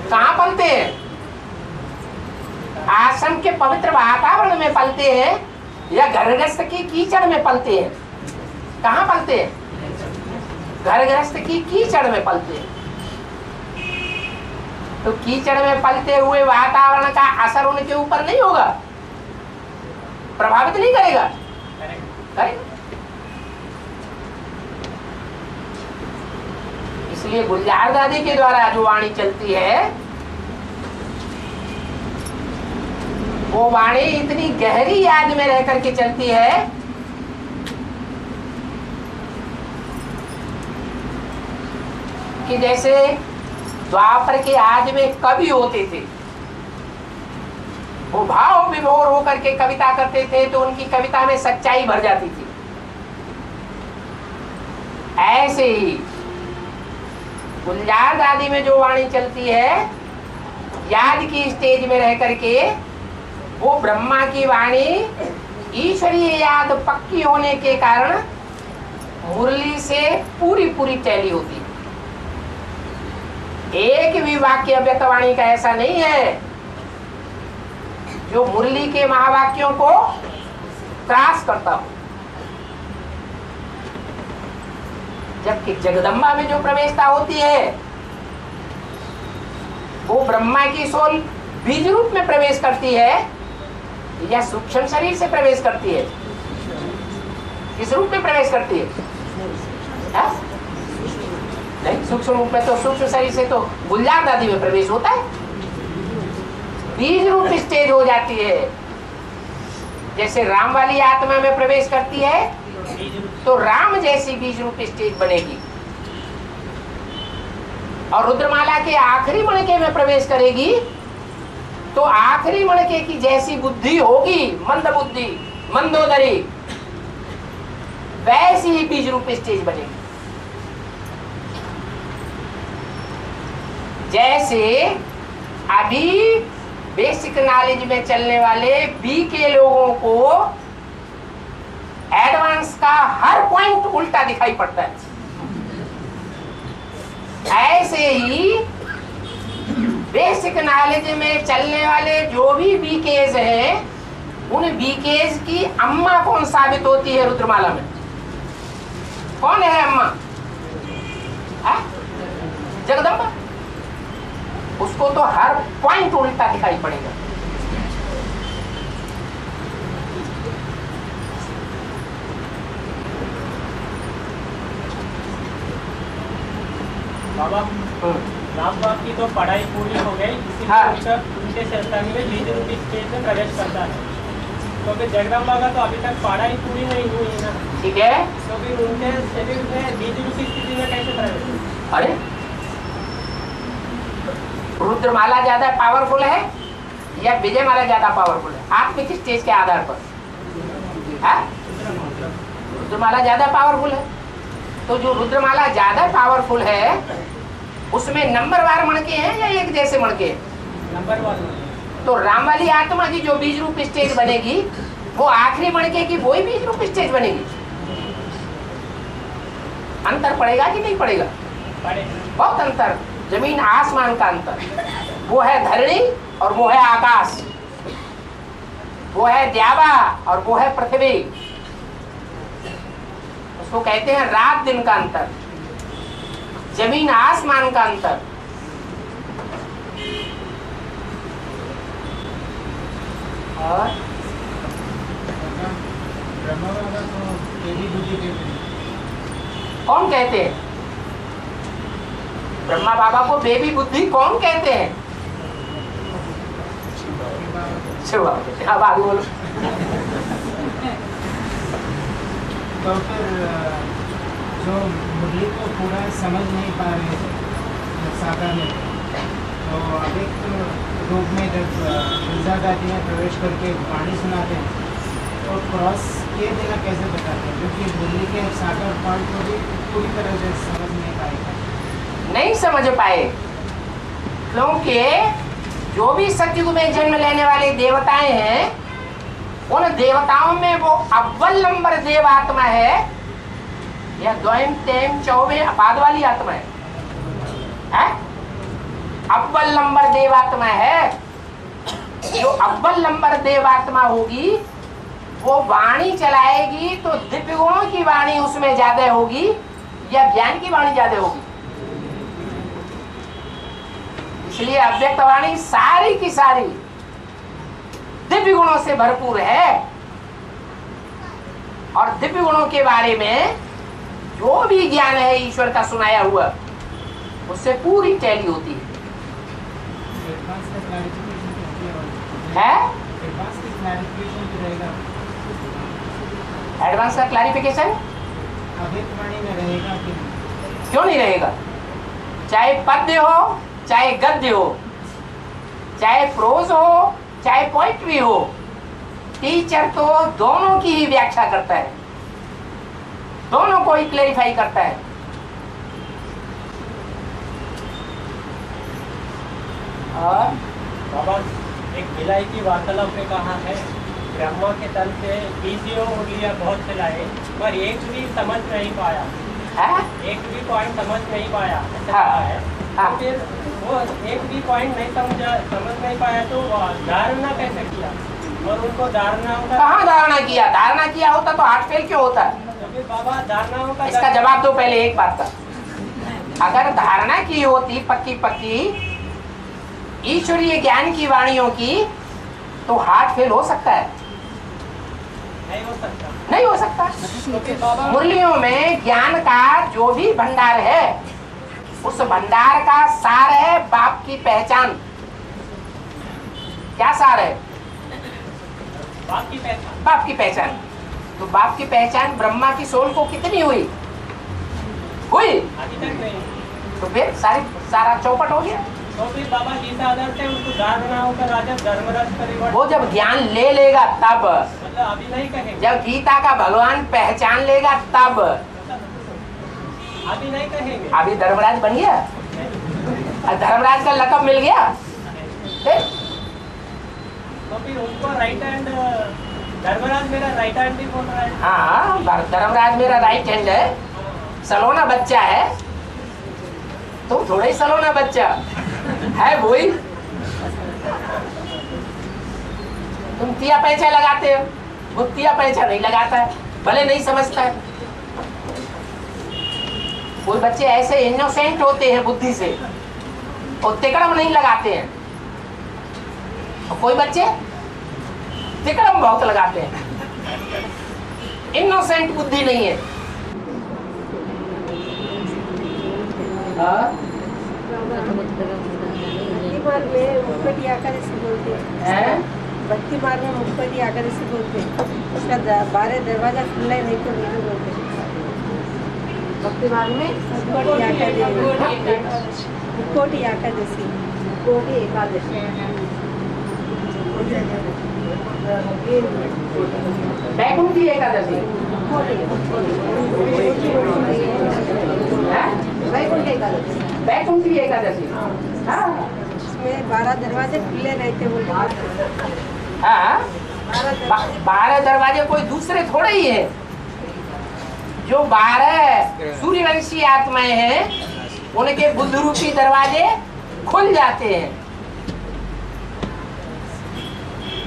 A: कहाँ पलते हैं? आश्रम के पवित्र वातावरण में पलते हैं या घरगृहस्थ की कीचड़ में पलते हैं? कहाँ पलते हैं? घरगृहस्थ की कीचड़ में पलते हैं। तो कीचड़ में पलते हुए वातावरण का असर उनके ऊपर नहीं होगा, प्रभावित नहीं करेगा? करेगा। इसलिए गुलजार दादी के द्वारा जो वाणी चलती है वो वाणी इतनी गहरी याद में रह करके चलती है कि जैसे द्वापर के आदि में कवि होते थे, वो भाव विभोर होकर के कविता करते थे तो उनकी कविता में सच्चाई भर जाती थी। ऐसे ही गुलजार दादी में जो वाणी चलती है याद की स्टेज में रह करके, वो ब्रह्मा की वाणी ईश्वरीय याद पक्की होने के कारण मुरली से पूरी पूरी टैली होती है। एक भी वाक्य अव्यक्तवाणी का ऐसा नहीं है जो मुरली के महावाक्यों को क्रॉस करता हो। जबकि जगदम्बा में जो प्रवेशता होती है वो ब्रह्मा की सोल बीज रूप में प्रवेश करती है या सूक्ष्म शरीर से प्रवेश करती है? किस रूप में प्रवेश करती है? नहीं, सूक्ष्म रूप में तो सूक्ष्म शरीर से तो गुलजार दादी में प्रवेश होता है। बीज रूप स्टेज हो जाती है। जैसे राम वाली आत्मा में प्रवेश करती है तो राम जैसी बीज रूप स्टेज बनेगी, और रुद्रमाला के आखिरी मणके में प्रवेश करेगी तो आखिरी मणके की जैसी बुद्धि होगी, मंद बुद्धि, मंदोदरी, वैसी ही बीज रूप स्टेज बनेगी। जैसे अभी बेसिक नॉलेज में चलने वाले बी के लोगों को एडवांस का हर पॉइंट उल्टा दिखाई पड़ता है, ऐसे ही बेसिक नॉलेज में चलने वाले जो भी बीकेज हैं उन बीकेज की अम्मा कौन साबित होती है रुद्रमाला में? कौन है अम्मा? जगदम्बा। उसको तो हर पॉइंट उल्टा दिखाई पड़ेगा।
B: बाबा राम बाप की तो पढ़ाई पूरी हो गई,
A: हाँ।
B: उनके संस्थान में बीज रूपी स्टेज में प्रवेश करता है। तो फिर जगदम्बा का तो अभी तक पढ़ाई पूरी नहीं हुई है ना,
A: ठीक है।
B: तो फिर उनके शरीर में बीज रूपी स्थिति में कैसे प्रवेश?
A: अरे रुद्रमाला ज्यादा पावरफुल है या विजयमाला ज्यादा पावरफुल है आत्मिक स्टेज के आधार पर? रुद्रमाला ज्यादा पावरफुल है। तो जो रुद्रमाला ज्यादा पावरफुल है उसमें नंबरवार मणके हैं या एक जैसे मणके?
B: नंबरवार।
A: तो राम वाली आत्मा की जो बीज रूप स्टेज बनेगी वो आखिरी मणके की वही बीज रूप स्टेज बनेगी। अंतर पड़ेगा कि नहीं पड़ेगा? बहुत अंतर, जमीन आसमान का अंतर। वो है धरणी और वो है आकाश, वो है द्यावा और वो है पृथ्वी। उसको कहते हैं रात दिन का अंतर, जमीन आसमान का अंतर। और कौन कहते हैं? ब्रह्मा बाबा को बेबी बुद्धि कौन कहते हैं? शिव बाबा। क्या बात बोलो।
D: तो फिर जो मुरली को पूरा समझ नहीं पा रहे थे सागर में, तो अभी रूप में जब गिरजा दादी में प्रवेश करके वाणी सुनाते हैं तो क्रॉस किए बिना कैसे बताते हैं? क्योंकि मुरली के सागर पॉइंट को भी पूरी तरह से समझ नहीं पाएगा।
A: नहीं समझ पाए क्योंकि जो भी सतयुग में जन्म लेने वाले देवताएं हैं उन देवताओं में वो अव्वल नंबर देव आत्मा है या द्वयम तेम चौबे अपाद वाली आत्मा है? अव्वल नंबर देव आत्मा है। जो अव्वल नंबर देव आत्मा होगी वो वाणी चलाएगी तो दिव्य गुणों की वाणी उसमें ज्यादा होगी या ज्ञान की वाणी ज्यादा होगी? इसलिए अव्यक्त वाणी सारी की सारी दिव्य गुणों से भरपूर है और दिव्य गुणों के बारे में जो भी ज्ञान है ईश्वर का सुनाया हुआ उससे पूरी टैली होती है। एडवांस का क्लैरिफिकेशन क्यों नहीं रहेगा? चाहे पद्य हो, चाहे गद्य हो, चाहे प्रोज हो, चाहे पोइट्री हो, टीचर तो दोनों की ही व्याख्या करता है, दोनों को ही क्लैरिफाई करता है। और
B: बाबा एक भिलाई की वार्तालाप में कहा है ब्रह्मा के तन से बीसियों उंगलियां बहुत चलाए पर एक भी समझ नहीं पाया
A: है?
B: एक भी पॉइंट समझ नहीं पाया ऐसा
A: हाँ,
B: कहा है।
A: हाँ।
B: तो फिर वो एक भी पॉइंट नहीं समझ नहीं पाया तो धारणा कैसे किया और उनको धारणाओं का
A: कहाँ धारणा किया? धारणा किया होता तो हार्ट फेल क्यों होता?
B: तो फिर बाबा धारणाओं का
A: इसका जवाब दो पहले एक बात का। अगर धारणा की होती पक्की पक्की ईश्वरीय ज्ञान की वाणियों की तो हार्ट फेल हो सकता है?
B: नहीं हो सकता।
A: नहीं हो सकता।
B: तो फिर बाबा
A: मुरलियों में ज्ञान का जो भी भंडार है उस भंडार का सार है बाप की पहचान। क्या सार है?
B: बाप की पहचान।
A: बाप की पहचान। तो बाप की पहचान ब्रह्मा की सोल को कितनी हुई?
B: अभी तक नहीं।
A: तो फिर सारा चौपट हो गया।
B: तो फिर बाबा गीता आधार से उनको धारणाओं का राजा धर्मराज परिवर्तन
A: वो जब ज्ञान ले लेगा तब,
B: मतलब अभी नहीं कहेंगे।
A: जब गीता का भगवान पहचान लेगा तब।
B: अभी नहीं कहेंगे।
A: अभी धर्मराज बन गया, धर्मराज का लक़ब मिल गया।
B: तो फिर उनको राइट हैंड धर्मराज मेरा राइट हैंड भी बोल रहा है।
A: हाँ, धर्मराज मेरा राइट हैंड है, सलोना बच्चा है। तुम थोड़ा ही सलोना बच्चा है, वही तुम तिया पैचा लगाते हो, वो तिया पैचा नहीं लगाता है, भले नहीं समझता है। कोई बच्चे ऐसे इनोसेंट होते हैं बुद्धि से, और तिकड़म नहीं लगाते हैं, और कोई बच्चे तिकड़म बहुत लगाते हैं। इनोसेंट बुद्धि नहीं है।
C: में उसको दिया कर ऐसे बोलते हैं। भक्ति मार्ग में मुक्कोटी एकादशी बोलते हैं। उसका 12 दरवाजा खुला है, नहीं तो नहीं बोलते। भक्ति मार्ग में मुक्कोटी एकादशी, मुक्कोटी एकादशी, मुक्कोटी एकादशी।
A: बैकुंठी एकादशी,
C: वैकुंठ एकादशी,
A: बैकुंठी एकादशी। हाँ
C: उसमें 12 दरवाजे खुले रहते बोलते।
A: हाँ, 12 दरवाजे कोई दूसरे थोड़े ही है। जो 12 सूर्यवंशी आत्माएं हैं उनके बुद्ध रूपी दरवाजे खुल जाते हैं।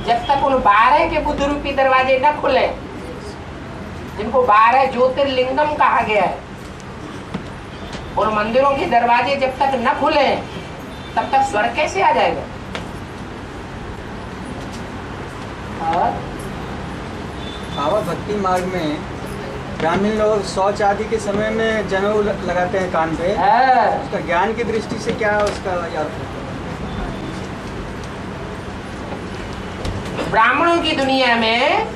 A: जब तक उन 12 के बुद्ध रूपी दरवाजे न खुले, जिनको 12 ज्योतिर्लिंगम कहा गया है, उन मंदिरों के दरवाजे जब तक न खुले तब तक स्वर्ग कैसे आ जाएगा। और
E: बाबा भक्ति मार्ग में ग्रामीण लोग शौच आदि के समय में जनेऊ लगाते हैं कान पे। उसका ज्ञान की दृष्टि से क्या उसका याद है?
A: ब्राह्मणों की दुनिया में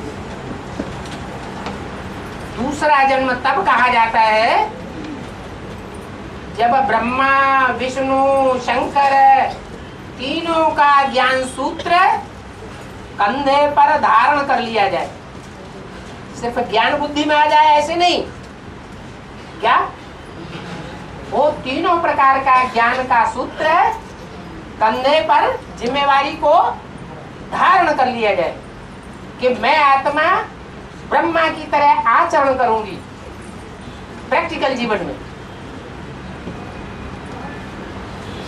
A: दूसरा जन्म तब कहा जाता है जब ब्रह्मा विष्णु शंकर तीनों का ज्ञान सूत्र कंधे पर धारण कर लिया जाए। सिर्फ ज्ञान बुद्धि में आ जाए ऐसे नहीं, क्या वो तीनों प्रकार का ज्ञान का सूत्र कंधे पर जिम्मेवारी को धारण कर लिया जाए कि मैं आत्मा ब्रह्मा की तरह आचरण करूंगी प्रैक्टिकल जीवन में,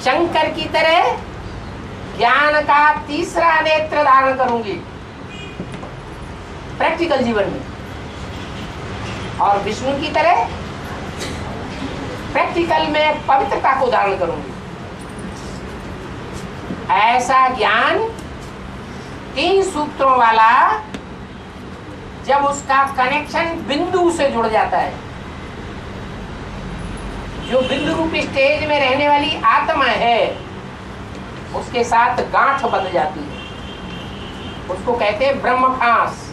A: शंकर की तरह ज्ञान का तीसरा नेत्र धारण करूंगी प्रैक्टिकल जीवन में, और विष्णु की तरह प्रैक्टिकल में पवित्रता को धारण करूंगी। ऐसा ज्ञान 3 सूत्रों वाला जब उसका कनेक्शन बिंदु से जुड़ जाता है, जो बिंदु रूपी स्टेज में रहने वाली आत्मा है उसके साथ गांठ बंध जाती है, उसको कहते हैं ब्रह्मफांस।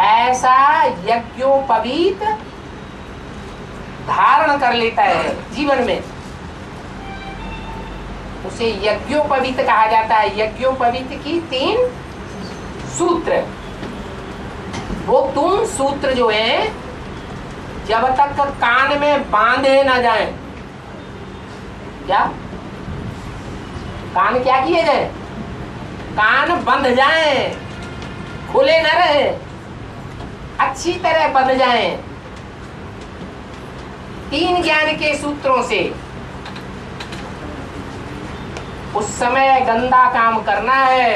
A: ऐसा यज्ञोपवीत धारण कर लेता है जीवन में, उसे यज्ञोपवीत कहा जाता है। यज्ञोपवीत की 3 सूत्र, वो 3 सूत्र जो हैं जब तक कान में बांधे ना जाए, क्या कान क्या किए जाए, कान बंध जाए, खुले न रहे, अच्छी तरह बंध जाए। 3 ज्ञान के सूत्रों से उस समय गंदा काम करना है,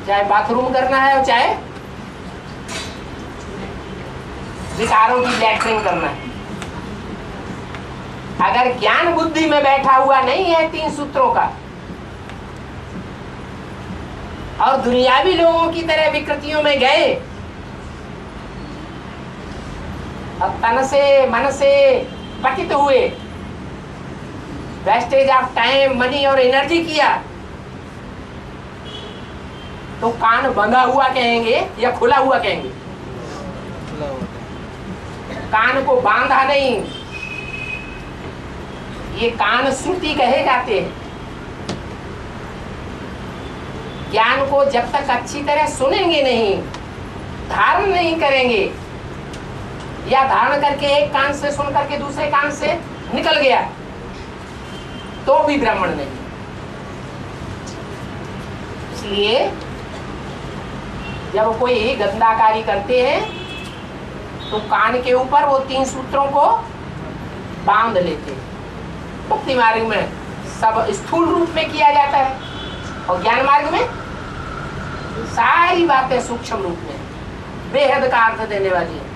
A: चाहे बाथरूम करना है और चाहे विकारों की लैट्रिन करना है। अगर ज्ञान बुद्धि में बैठा हुआ नहीं है 3 सूत्रों का, और दुनियावी लोगों की तरह विकृतियों में गए और तन से मन से पतित हुए, वेस्टेज ऑफ टाइम मनी और एनर्जी किया, तो कान बंधा हुआ कहेंगे या खुला हुआ कहेंगे? कान को बांधा नहीं, ये कान श्रुति कहे जाते हैं। ज्ञान को जब तक अच्छी तरह सुनेंगे नहीं, धारण नहीं करेंगे, या धारण करके एक कान से सुन करके दूसरे कान से निकल गया तो भी ब्राह्मण नहीं। इसलिए जब कोई गंदा कार्य करते हैं तो कान के ऊपर वो 3 सूत्रों को बांध लेते हैं। मुक्ति मार्ग में सब स्थूल रूप में किया जाता है और ज्ञान मार्ग में सारी बातें सूक्ष्म रूप में बेहद का अर्थ देने वाली है।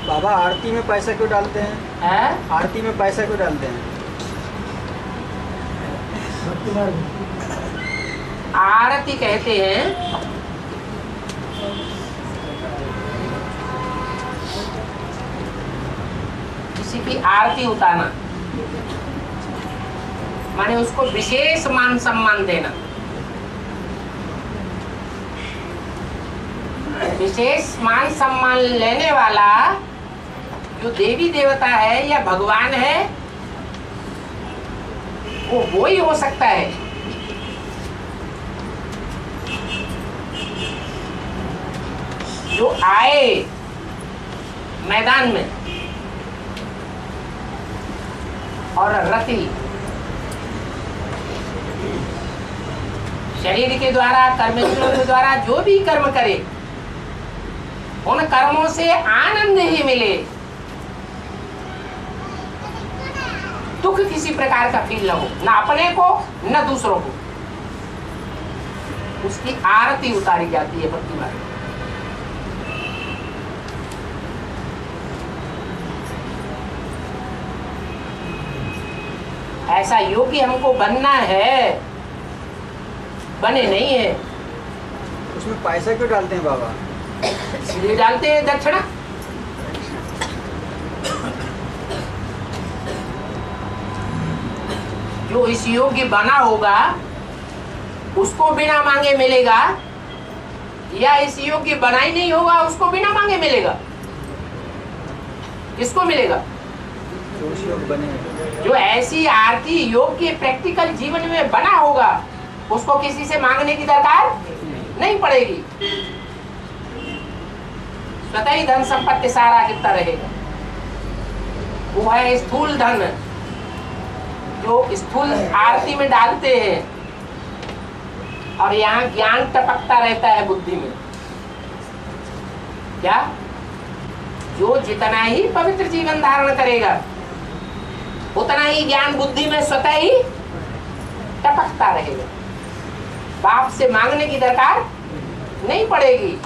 E: बाबा आरती में पैसा क्यों डालते हैं? आरती में पैसा क्यों डालते हैं?
A: आरती कहते हैं किसी की आरती उतारना, माने उसको विशेष मान सम्मान देना। विशेष मान सम्मान लेने वाला जो देवी देवता है या भगवान है, वो ही हो सकता है जो आए मैदान में और रति शरीर के द्वारा, कर्मेंद्रियों के द्वारा जो भी कर्म करे, उन कर्मों से आनंद ही मिले, दुख किसी प्रकार का फील न हो, न अपने को न दूसरों को। उसकी आरती उतारी जाती है भक्ति मार्ग। ऐसा योगी हमको बनना है, बने नहीं है।
E: उसमें पैसा क्यों डालते हैं बाबा?
A: इसलिए डालते हैं दक्षिणा। जो इस योग्य बना होगा उसको बिना मांगे मिलेगा, या इस योग्य बना ही नहीं होगा उसको बिना मांगे मिलेगा? किसको मिलेगा?
E: जो उस योग बने हैं।
A: जो ऐसी आरती योग के प्रैक्टिकल जीवन में बना होगा उसको किसी से मांगने की दरकार नहीं पड़ेगी। स्वतः ही धन संपत्ति सारा गिरता रहेगा। वो है स्थूल धन जो स्थूल आरती में डालते हैं, और यहाँ ज्ञान टपकता रहता है बुद्धि में। क्या? जो जितना ही पवित्र जीवन धारण करेगा उतना ही ज्ञान बुद्धि में स्वतः ही टपकता रहेगा। बाप से मांगने की दरकार नहीं पड़ेगी।